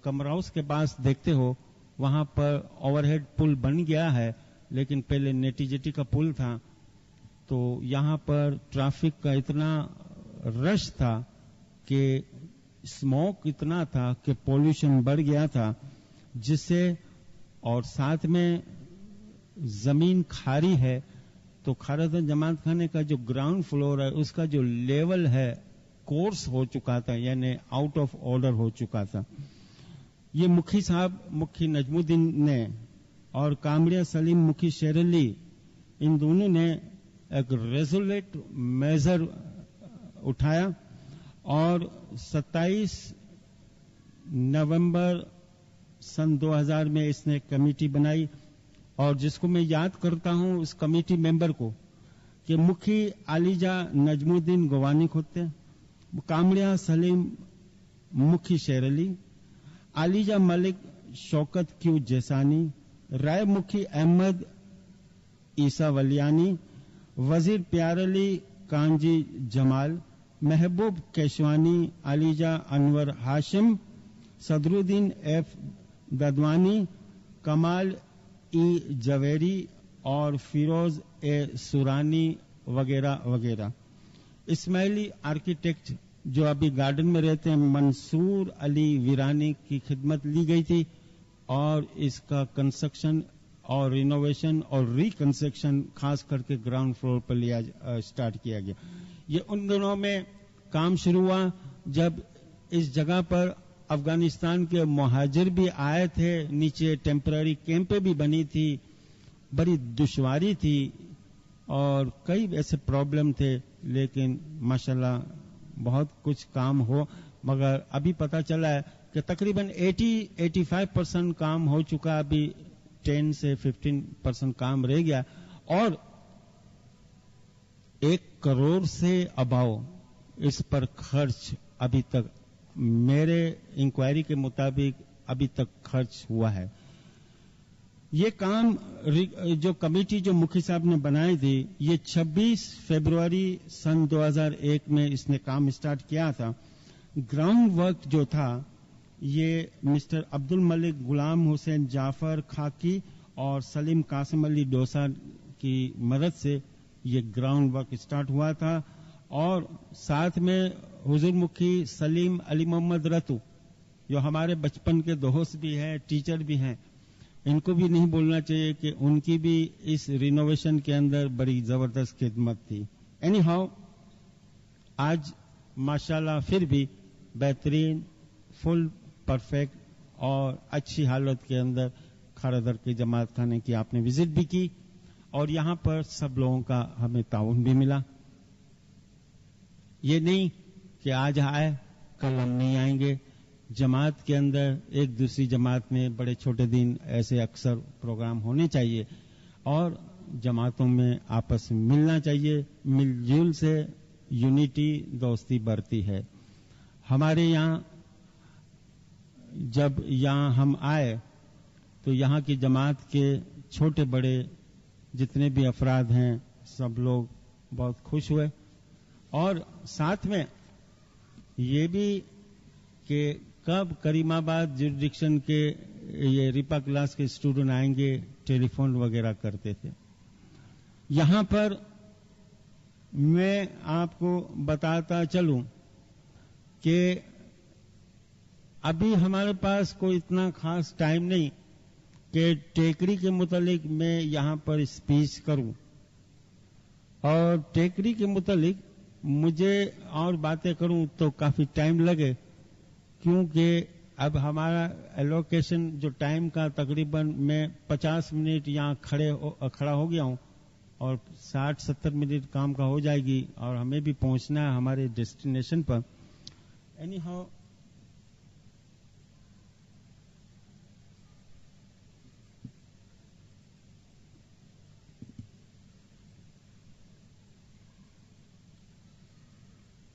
کمر ہاؤس کے پاس دیکھتے ہو، وہاں پر اوور ہیڈ پل بن گیا ہے، لیکن پہلے نیٹی جٹی کا پل تھا. تو یہاں پر ٹریفک کا اتنا رش تھا کہ اسموک اتنا تھا کہ پولوشن بڑھ گیا تھا، جس سے اور ساتھ میں زمین کھاری ہے. تو خاردر جماعت خانے کا جو گراؤنڈ فلور ہے اس کا جو لیول ہے کورس ہو چکا تھا، یعنی آؤٹ آف آرڈر ہو چکا تھا. یہ مکھی صاحب مکھی نجم الدین نے اور کامڑیا سلیم مکھی شیر علی، ان دونوں نے ایک ریزولٹ میجر اٹھایا اور 27 نومبر سن 2000 میں اس نے کمیٹی بنائی، اور جس کو میں یاد کرتا ہوں اس کمیٹی ممبر کو کہ مکھی علیجہ نجم الدین گوانی ہوتے، کامڑیا سلیم مکھی شیر علی، علیجہ ملک شوکت کیو جیسانی، رائے مکھی احمد عیسیٰ ولیانی، وزیر پیار علی کانجی جمال، محبوب کیشوانی، علیجہ انور ہاشم، صدرالدین ایف ددوانی، کمال ای جویری اور فیروز اے سورانی وغیرہ وغیرہ۔ اسماعیلی آرکیٹیکٹ جو ابھی گارڈن میں رہتے ہیں منصور علی ویرانی کی خدمت لی گئی تھی، اور اس کا کنسٹرکشن اور رینوویشن اور ریکنسٹرکشن خاص کر کے گراؤنڈ فلور پر اسٹارٹ کیا گیا۔ یہ ان دنوں میں کام شروع ہوا جب اس جگہ پر افغانستان کے مہاجر بھی آئے تھے، نیچے ٹیمپرری کیمپیں بھی بنی تھی، بڑی دشواری تھی اور کئی ایسے پرابلم تھے، لیکن ماشاءاللہ بہت کچھ کام ہو، مگر ابھی پتہ چلا ہے کہ تقریباً 80-85% کام ہو چکا، ابھی 10 سے 15% کام رہ گیا، اور 1 کروڑ سے اباؤ اس پر خرچ ابھی تک میرے انکوائری کے مطابق ابھی تک خرچ ہوا ہے۔ یہ کام جو کمیٹی جو مکھی صاحب نے بنائی تھی، یہ 26 فروری سن 2001 میں اس نے کام اسٹارٹ کیا تھا۔ گراؤنڈ ورک جو تھا یہ مسٹر عبد الملک غلام حسین جعفر خاکی اور سلیم قاسم علی ڈوسا کی مدد سے یہ گراؤنڈ ورک اسٹارٹ ہوا تھا، اور ساتھ میں حضور مکھی سلیم علی محمد رتو جو ہمارے بچپن کے دوست بھی ہیں، ٹیچر بھی ہیں، ان کو بھی نہیں بولنا چاہیے کہ ان کی بھی اس رینوویشن کے اندر بڑی زبردست خدمت تھی۔ اینی ہاؤ آج ماشاءاللہ پھر بھی بہترین، فل پرفیکٹ اور اچھی حالت کے اندر کھارادر کے جماعت خانے کی آپ نے وزٹ بھی کی، اور یہاں پر سب لوگوں کا ہمیں تعاون بھی ملا۔ یہ نہیں کہ آج آئے کل ہم نہیں آئیں گے، جماعت کے اندر ایک دوسری جماعت میں بڑے چھوٹے دن ایسے اکثر پروگرام ہونے چاہیے، اور جماعتوں میں آپس میں ملنا چاہیے، مل جل سے یونٹی دوستی بڑھتی ہے۔ ہمارے یہاں جب یہاں ہم آئے تو یہاں کی جماعت کے چھوٹے بڑے جتنے بھی افراد ہیں سب لوگ بہت خوش ہوئے، اور ساتھ میں یہ بھی کہ کب کریم آباد جوریڈکشن کے یہ ریپا کلاس کے اسٹوڈنٹ آئیں گے، ٹیلی فون وغیرہ کرتے تھے۔ یہاں پر میں آپ کو بتاتا چلوں کہ ابھی ہمارے پاس کوئی اتنا خاص ٹائم نہیں کہ ٹیکری کے متعلق میں یہاں پر اسپیچ کروں، اور ٹیکری کے متعلق مجھے اور باتیں کروں تو کافی ٹائم لگے، کیونکہ اب ہمارا ایلوکیشن جو ٹائم کا تقریباً میں 50 منٹ یہاں کھڑا ہو گیا ہوں، اور 60-70 منٹ کام کا ہو جائے گی، اور ہمیں بھی پہنچنا ہے ہمارے ڈیسٹینیشن پر۔ اینی ہاؤ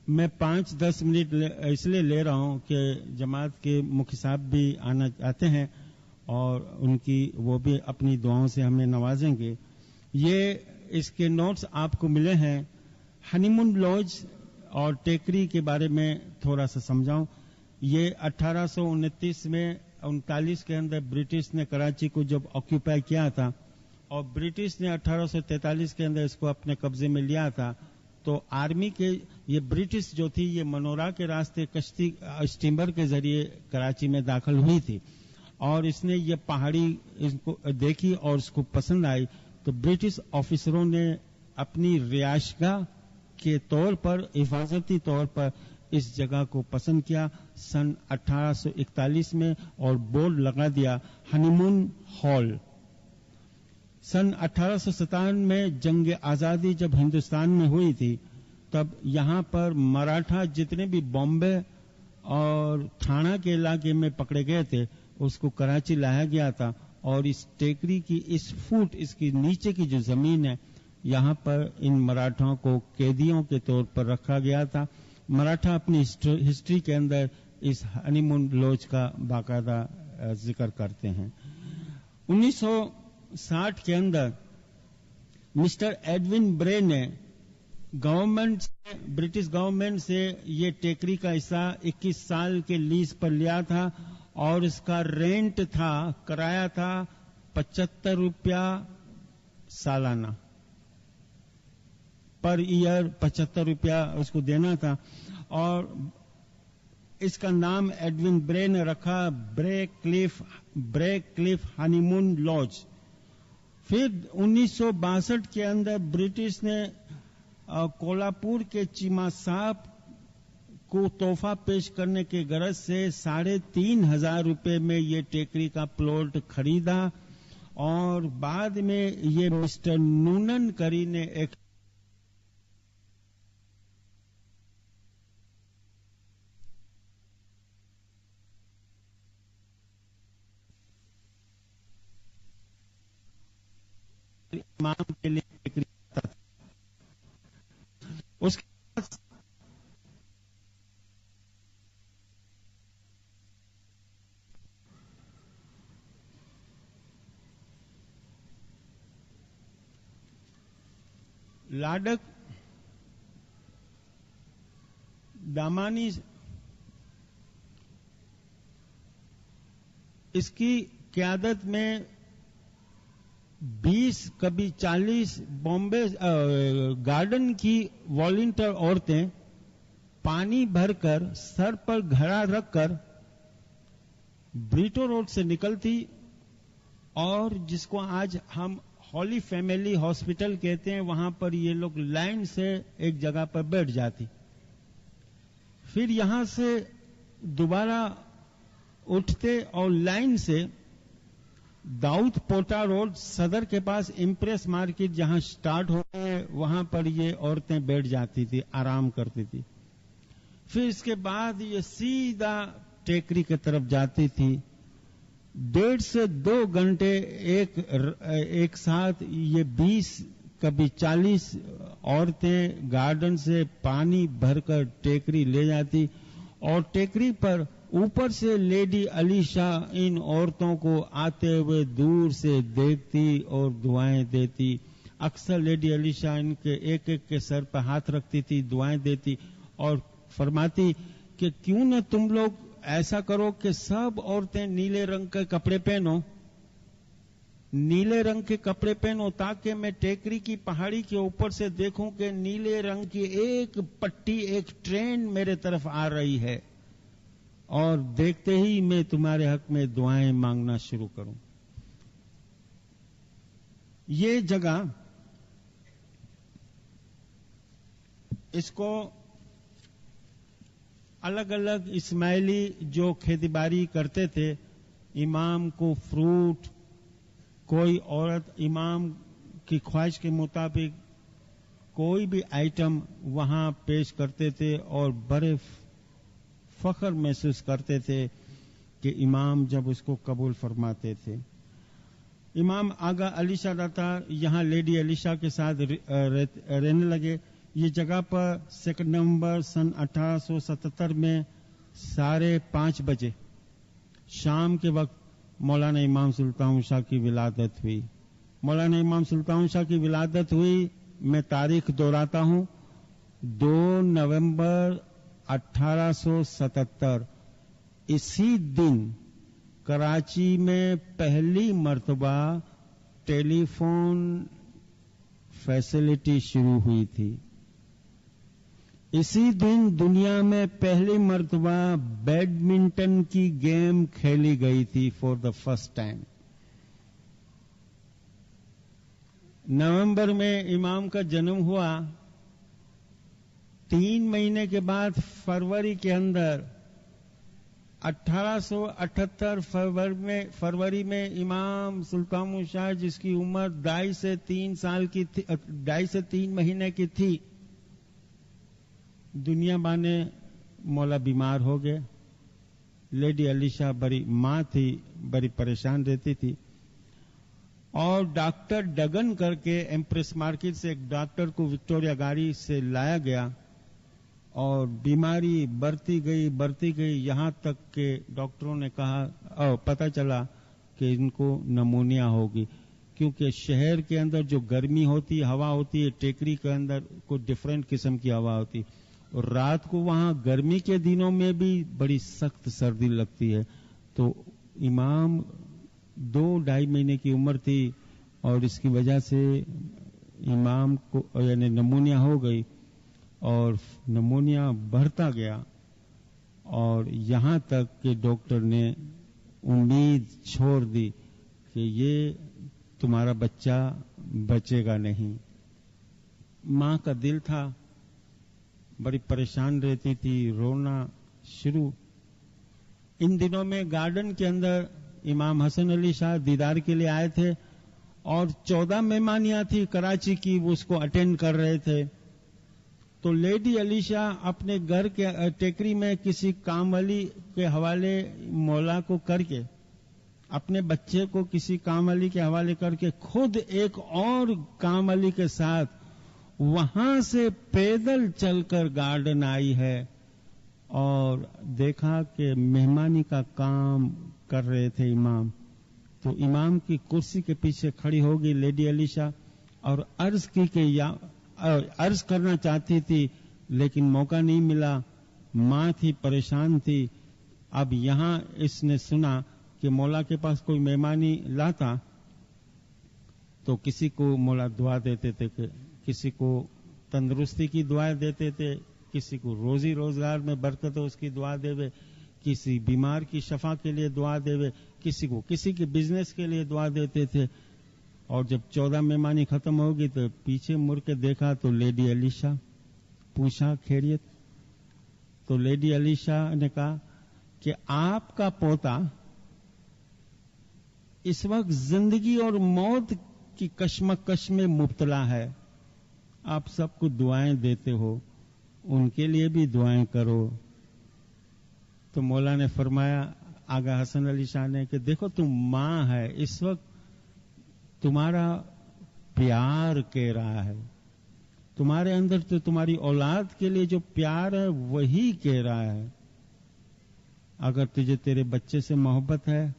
میں 5-10 منٹ اس لیے لے رہا ہوں کہ جماعت کے مکھی صاحب بھی آنا چاہتے ہیں، اور ان کی وہ بھی اپنی دعاؤں سے ہمیں نوازیں گے۔ یہ اس کے نوٹس آپ کو ملے ہیں۔ ہنی مون لاج اور ٹیکری کے بارے میں تھوڑا سا سمجھاؤں۔ یہ 1829 میں 39 کے اندر برٹش نے کراچی کو جب آکیوپائی کیا تھا، اور برٹش نے 1843 کے اندر اس کو اپنے قبضے میں لیا تھا، تو آرمی کے یہ برٹش جو تھی یہ منورا کے راستے کشتی اسٹیمر کے ذریعے کراچی میں داخل ہوئی تھی، اور اس نے یہ پہاڑی اس کو دیکھی اور اس کو پسند آئی، تو برٹش آفیسروں نے اپنی رہائشگاہ کے طور پر، حفاظتی طور پر اس جگہ کو پسند کیا سن 1841 میں، اور بورڈ لگا دیا ہنی مون ہال۔ सन 1857 में जंग आजादी जब हिंदुस्तान में हुई थी, तब यहाँ पर मराठा जितने भी बॉम्बे और थाना के इलाके में पकड़े गए थे, उसको कराची लाया गया था। और इस टेकरी की इस फुट, इसकी नीचे की जो जमीन है, यहाँ पर इन मराठाओं को कैदियों के तौर पर रखा गया था। मराठा अपनी हिस्ट्री के अंदर इस हनीमून लॉज का बाकायदा जिक्र करते हैं। 1960 के अंदर मिस्टर एडविन ब्रे ने ब्रिटिश गवर्नमेंट से ये टेकरी का हिस्सा 21 साल के लीज पर लिया था और इसका रेंट था, किराया था 75 रुपया सालाना, पर ईयर 75 रुपया उसको देना था। और इसका नाम एडविन ब्रे ने रखा ब्रे क्लिफ हनीमून लॉज। फिर 1962 के अंदर ब्रिटिश ने कोल्हापुर के चीमा साहब को तोहफा पेश करने के गरज से 3,500 रुपए में ये टेकरी का प्लॉट खरीदा और बाद में ये मिस्टर नूनन करी ने एक इमाम के लिए टेकरी था। उसके बाद लाडक दामानी इसकी क़यादत में 20 कभी 40 बॉम्बे गार्डन की वॉलंटियर औरतें पानी भरकर सर पर घड़ा रखकर ब्रिटो रोड से निकलती और जिसको आज हम हॉली फैमिली हॉस्पिटल कहते हैं, वहां पर ये लोग लाइन से एक जगह पर बैठ जाती। फिर यहां से दोबारा उठते और लाइन से दाऊद पोटा रोड सदर के पास इम्प्रेस मार्केट जहां स्टार्ट होते हैं, वहां पर ये औरतें बैठ जाती थी, आराम करती थी। फिर इसके बाद ये सीधा टेकरी की तरफ जाती थी। 1.5 से 2 घंटे एक साथ ये 20 कभी 40 औरतें गार्डन से पानी भरकर टेकरी ले जाती और टेकरी पर ऊपर से लेडी अलीशा इन औरतों को आते हुए दूर से देखती और दुआएं देती। अक्सर लेडी अलीशा इनके एक एक के सर पर हाथ रखती थी, दुआएं देती और फरमाती कि क्यों न तुम लोग ऐसा करो कि सब औरतें नीले रंग के कपड़े पहनो, नीले रंग के कपड़े पहनो, ताकि मैं टेकरी की पहाड़ी के ऊपर से देखूं कि नीले रंग की एक पट्टी, एक ट्रेन मेरे तरफ आ रही है और देखते ही मैं तुम्हारे हक में दुआएं मांगना शुरू करूं। ये जगह इसको अलग अलग इस्माइली जो खेतीबाड़ी करते थे, इमाम को फ्रूट, कोई औरत इमाम की ख्वाहिश के मुताबिक कोई भी आइटम वहां पेश करते थे और बड़े फख्र महसूस करते थे कि इमाम जब उसको कबूल फरमाते थे। इमाम आगा अलीशा दाता यहाँ लेडी अलीशा के साथ रहने लगे। ये जगह पर 2 नवंबर सन 1877 में 5:30 बजे शाम के वक्त मौलाना इमाम सुल्तान शाह की विलादत हुई। मौलाना इमाम सुल्तान शाह की विलादत हुई, मैं तारीख दोहराता हूं, 2 नवंबर 1877। इसी दिन कराची में पहली मर्तबा टेलीफोन फैसिलिटी शुरू हुई थी। इसी दिन दुनिया में पहली मर्तबा बैडमिंटन की गेम खेली गई थी फॉर द फर्स्ट टाइम। नवंबर में इमाम का जन्म हुआ। 3 महीने के बाद फरवरी के अंदर 1878 फरवरी में इमाम सुल्तान शाह, जिसकी उम्र 2.5 से 3 साल की थी, 2.5 से 3 महीने की थी, दुनिया बाने मौला बीमार हो गए। लेडी अली शाह बड़ी माँ थी, बड़ी परेशान रहती थी, और डॉक्टर डगन करके एम्प्रेस मार्केट से एक डॉक्टर को विक्टोरिया गाड़ी से लाया गया, और बीमारी बढ़ती गई यहां तक के डॉक्टरों ने कहा और पता चला कि इनको नमोनिया होगी, क्योंकि शहर के अंदर जो गर्मी होती है, हवा होती है, टेकरी के अंदर कोई डिफरेंट किस्म की हवा होती, और रात को वहां गर्मी के दिनों में भी बड़ी सख्त सर्दी लगती है। तो इमाम 2-2.5 महीने की उम्र थी, और इसकी वजह से इमाम को यानी नमोनिया हो गई, और नमोनिया बढ़ता गया, और यहां तक कि डॉक्टर ने उम्मीद छोड़ दी कि ये तुम्हारा बच्चा बचेगा नहीं। मां का दिल था, बड़ी परेशान रहती थी, रोना शुरू। इन दिनों में गार्डन के अंदर इमाम हसन अली शाह दीदार के लिए आए थे, और 14 मेहमानियां थी कराची की, वो उसको अटेंड कर रहे थे। तो लेडी अली शाह अपने घर के टेकरी में किसी कामवाली के हवाले मौला को करके, अपने बच्चे को किसी कामवाली के हवाले करके, खुद एक और कामवाली के साथ वहां से पैदल चलकर गार्डन आई है, और देखा कि मेहमानी का काम कर रहे थे इमाम। तो इमाम की कुर्सी के पीछे खड़ी हो गई लेडी अली शाह, और अर्ज की कि अर्ज करना चाहती थी, लेकिन मौका नहीं मिला। मां थी, परेशान थी। अब यहां इसने सुना कि मौला के पास कोई मेहमानी लाता तो किसी को मौला दुआ देते थे, किसी को तंदुरुस्ती की दुआ देते थे, किसी को रोजी रोजगार में बरकत हो उसकी दुआ देवे, किसी बीमार की शफा के लिए दुआ देवे, किसी को किसी के बिजनेस के लिए दुआ देते थे। और जब 14 मेहमानी खत्म हो गई तो पीछे मुड़ के देखा तो लेडी अली शाह। पूछा खैरियत? तो लेडी अली शाह ने कहा कि आपका पोता इस वक्त जिंदगी और मौत की कश्मकश में मुब्तला है, आप सबको दुआएं देते हो, उनके लिए भी दुआएं करो। तो मौला ने फरमाया, आगा हसन अली शाह ने, कि देखो तुम मां है, इस वक्त तुम्हारा प्यार कह रहा है, तुम्हारे अंदर तो तुम्हारी औलाद के लिए जो प्यार है वही कह रहा है। अगर तुझे तेरे बच्चे से मोहब्बत है,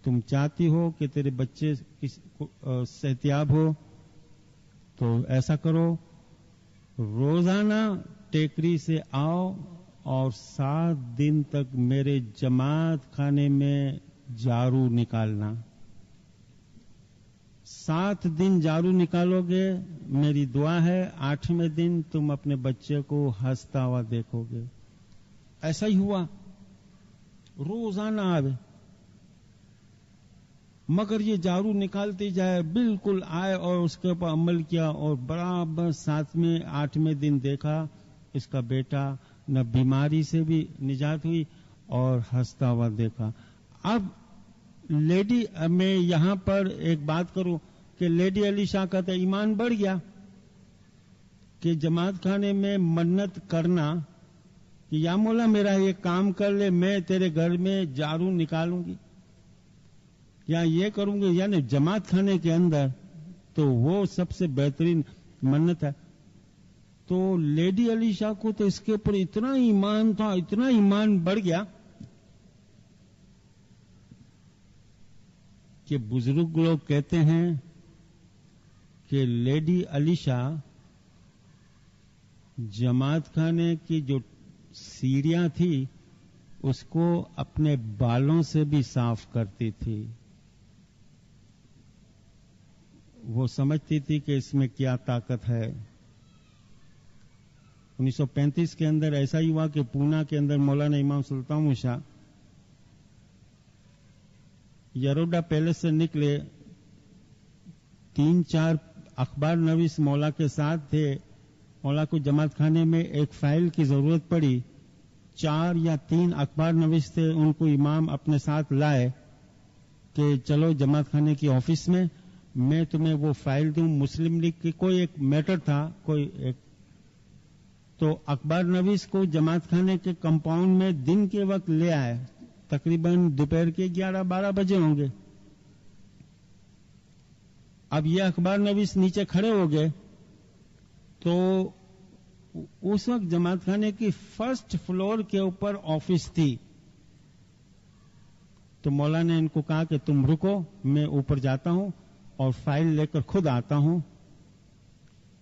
तुम चाहती हो कि तेरे बच्चे सेहतियाब हो, तो ऐसा करो, रोजाना टेकरी से आओ और 7 दिन तक मेरे जमात खाने में जारू निकालना। 7 दिन जारू निकालोगे, मेरी दुआ है 8वें दिन तुम अपने बच्चे को हंसता हुआ देखोगे। ऐसा ही हुआ, रोजाना आवे, मगर ये जारू निकालती जाए, बिल्कुल आए और उसके ऊपर अमल किया, और बराबर 7वें 8वें दिन देखा इसका बेटा न बीमारी से भी निजात हुई और हंसता हुआ देखा। अब लेडी, मैं यहां पर एक बात करूं कि लेडी अली शाह का तो ईमान बढ़ गया कि जमात खाने में मन्नत करना कि या मौला मेरा ये काम कर ले, मैं तेरे घर में जारू निकालूंगी या ये करूंगी, यानी जमात खाने के अंदर, तो वो सबसे बेहतरीन मन्नत है। तो लेडी अली शाह को तो इसके ऊपर इतना ईमान था, इतना ईमान बढ़ गया कि बुजुर्ग लोग कहते हैं कि लेडी अली शाह जमात खाने की जो सीढ़ियां थी उसको अपने बालों से भी साफ करती थी। वो समझती थी कि इसमें क्या ताकत है। 1935 के अंदर ऐसा ही हुआ कि पूना के अंदर मौलाना इमाम सुल्तान शाह यरोडा पैलेस से निकले, 3-4 अखबार नवीस मौला के साथ थे। मौला को जमात खाने में एक फाइल की जरूरत पड़ी, 4 या 3 अखबार नवीस थे, उनको इमाम अपने साथ लाए कि चलो जमात खाने की ऑफिस में, मैं तुम्हें वो फाइल दूं। मुस्लिम लीग की कोई एक मैटर था, कोई एक, तो अखबार नवीस को जमात खाने के कंपाउंड में दिन के वक्त ले आए, तकरीबन दोपहर के 11-12 बजे होंगे। अब ये अखबार नवीस नीचे खड़े हो गए, तो उस वक्त जमात खाने की फर्स्ट फ्लोर के ऊपर ऑफिस थी। तो मौला ने इनको कहा कि तुम रुको, मैं ऊपर जाता हूं और फाइल लेकर खुद आता हूं।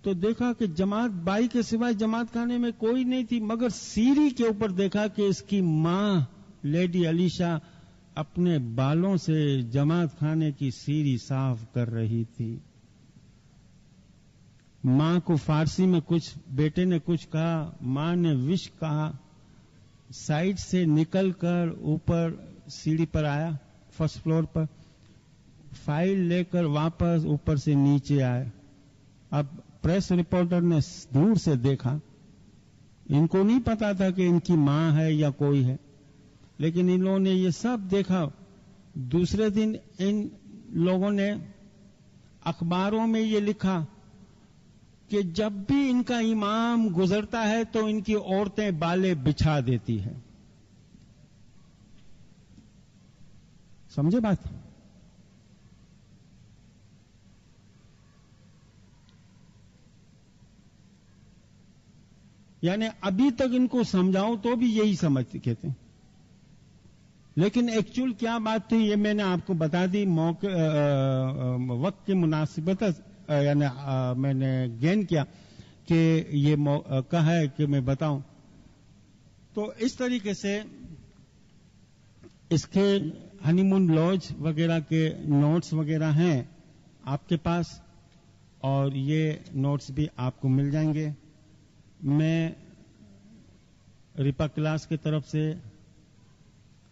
तो देखा कि जमात बाई के सिवाय जमात खाने में कोई नहीं थी, मगर सीढ़ी के ऊपर देखा कि इसकी मां लेडी अलीशा अपने बालों से जमात खाने की सीढ़ी साफ कर रही थी। मां को फारसी में कुछ, बेटे ने कुछ कहा, मां ने विश कहा, साइड से निकलकर ऊपर सीढ़ी पर आया, फर्स्ट फ्लोर पर, फाइल लेकर वापस ऊपर से नीचे आए। अब प्रेस रिपोर्टर ने दूर से देखा, इनको नहीं पता था कि इनकी मां है या कोई है, लेकिन इन लोगों ने ये सब देखा। दूसरे दिन इन लोगों ने अखबारों में ये लिखा कि जब भी इनका इमाम गुजरता है तो इनकी औरतें बाले बिछा देती है। समझे बात? यानी अभी तक इनको समझाऊं तो भी यही समझ कहते हैं, लेकिन एक्चुअल क्या बात थी ये मैंने आपको बता दी। मौके वक्त की मुनासिबत यानी मैंने गेन किया कि ये मौका है कि मैं बताऊं। तो इस तरीके से इसके हनीमून लॉज वगैरह के नोट्स वगैरह हैं आपके पास, और ये नोट्स भी आपको मिल जाएंगे। मैं रिपा क्लास की तरफ से,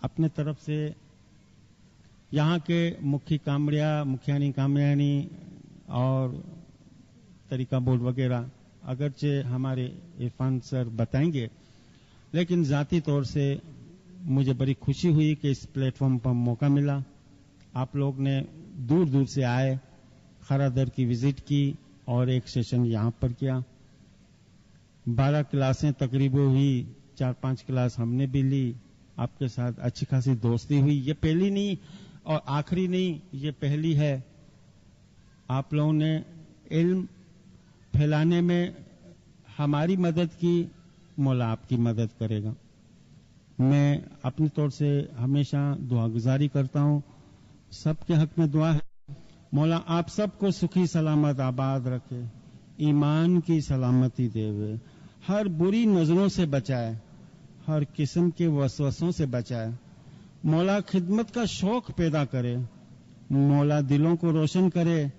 अपने तरफ से, यहाँ के मुखियानी कामयानी और तरीका बोर्ड वगैरह, अगरचे हमारे इरफान सर बताएंगे, लेकिन जाती तौर से मुझे बड़ी खुशी हुई कि इस प्लेटफॉर्म पर मौका मिला। आप लोग ने दूर दूर से आए, खरादर की विजिट की और एक सेशन यहाँ पर किया। 12 क्लासें तकरीबन हुई, 4-5 क्लास हमने भी ली, आपके साथ अच्छी खासी दोस्ती हुई। ये पहली नहीं और आखिरी नहीं, ये पहली है। आप लोगों ने इल्म फैलाने में हमारी मदद की, मौला आपकी मदद करेगा। मैं अपने तौर से हमेशा दुआ गुजारी करता हूं, सबके हक में दुआ है, मौला आप सबको सुखी सलामत आबाद रखे, ईमान की सलामती देवे, हर बुरी नजरों से बचाए, हर किस्म के वसवसों से बचाए। मौला खिदमत का शौक पैदा करे, मौला दिलों को रोशन करे,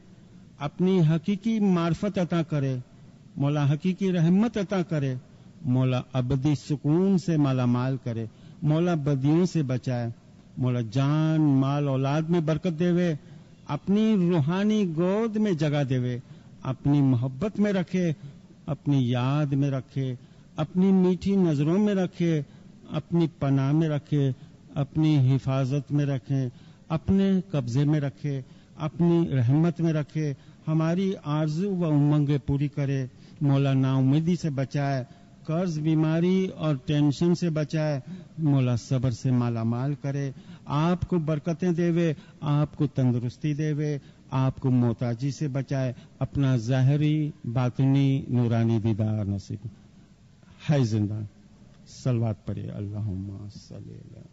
अपनी हकीकी मार्फत अता करे, मौला हकीकी रहमत अता करे, मौला अबदी सुकून से माला माल करे, मौला बदियों से बचाए, मौला जान माल औलाद में बरकत देवे, अपनी रूहानी गोद में जगह देवे, अपनी मोहब्बत में रखे, अपनी याद में रखे, अपनी मीठी नजरों में रखे, अपनी पनाह में रखे, अपनी हिफाजत में रखे, अपने कब्जे में रखे, अपनी रहमत में रखे, हमारी आरज़ू व उमंगें पूरी करे। मौला नाउमीदी से बचाए, कर्ज बीमारी और टेंशन से बचाए, मौला सब्र से माला माल करे, आपको बरकतें देवे, आपको तंदुरुस्ती देवे, आपको मोहताजी से बचाए, अपना ज़ाहरी बातिनी नूरानी दीदार नसीब है। जिंदा सलवात पढ़े, अल्लाहुम्मा सल्ली अला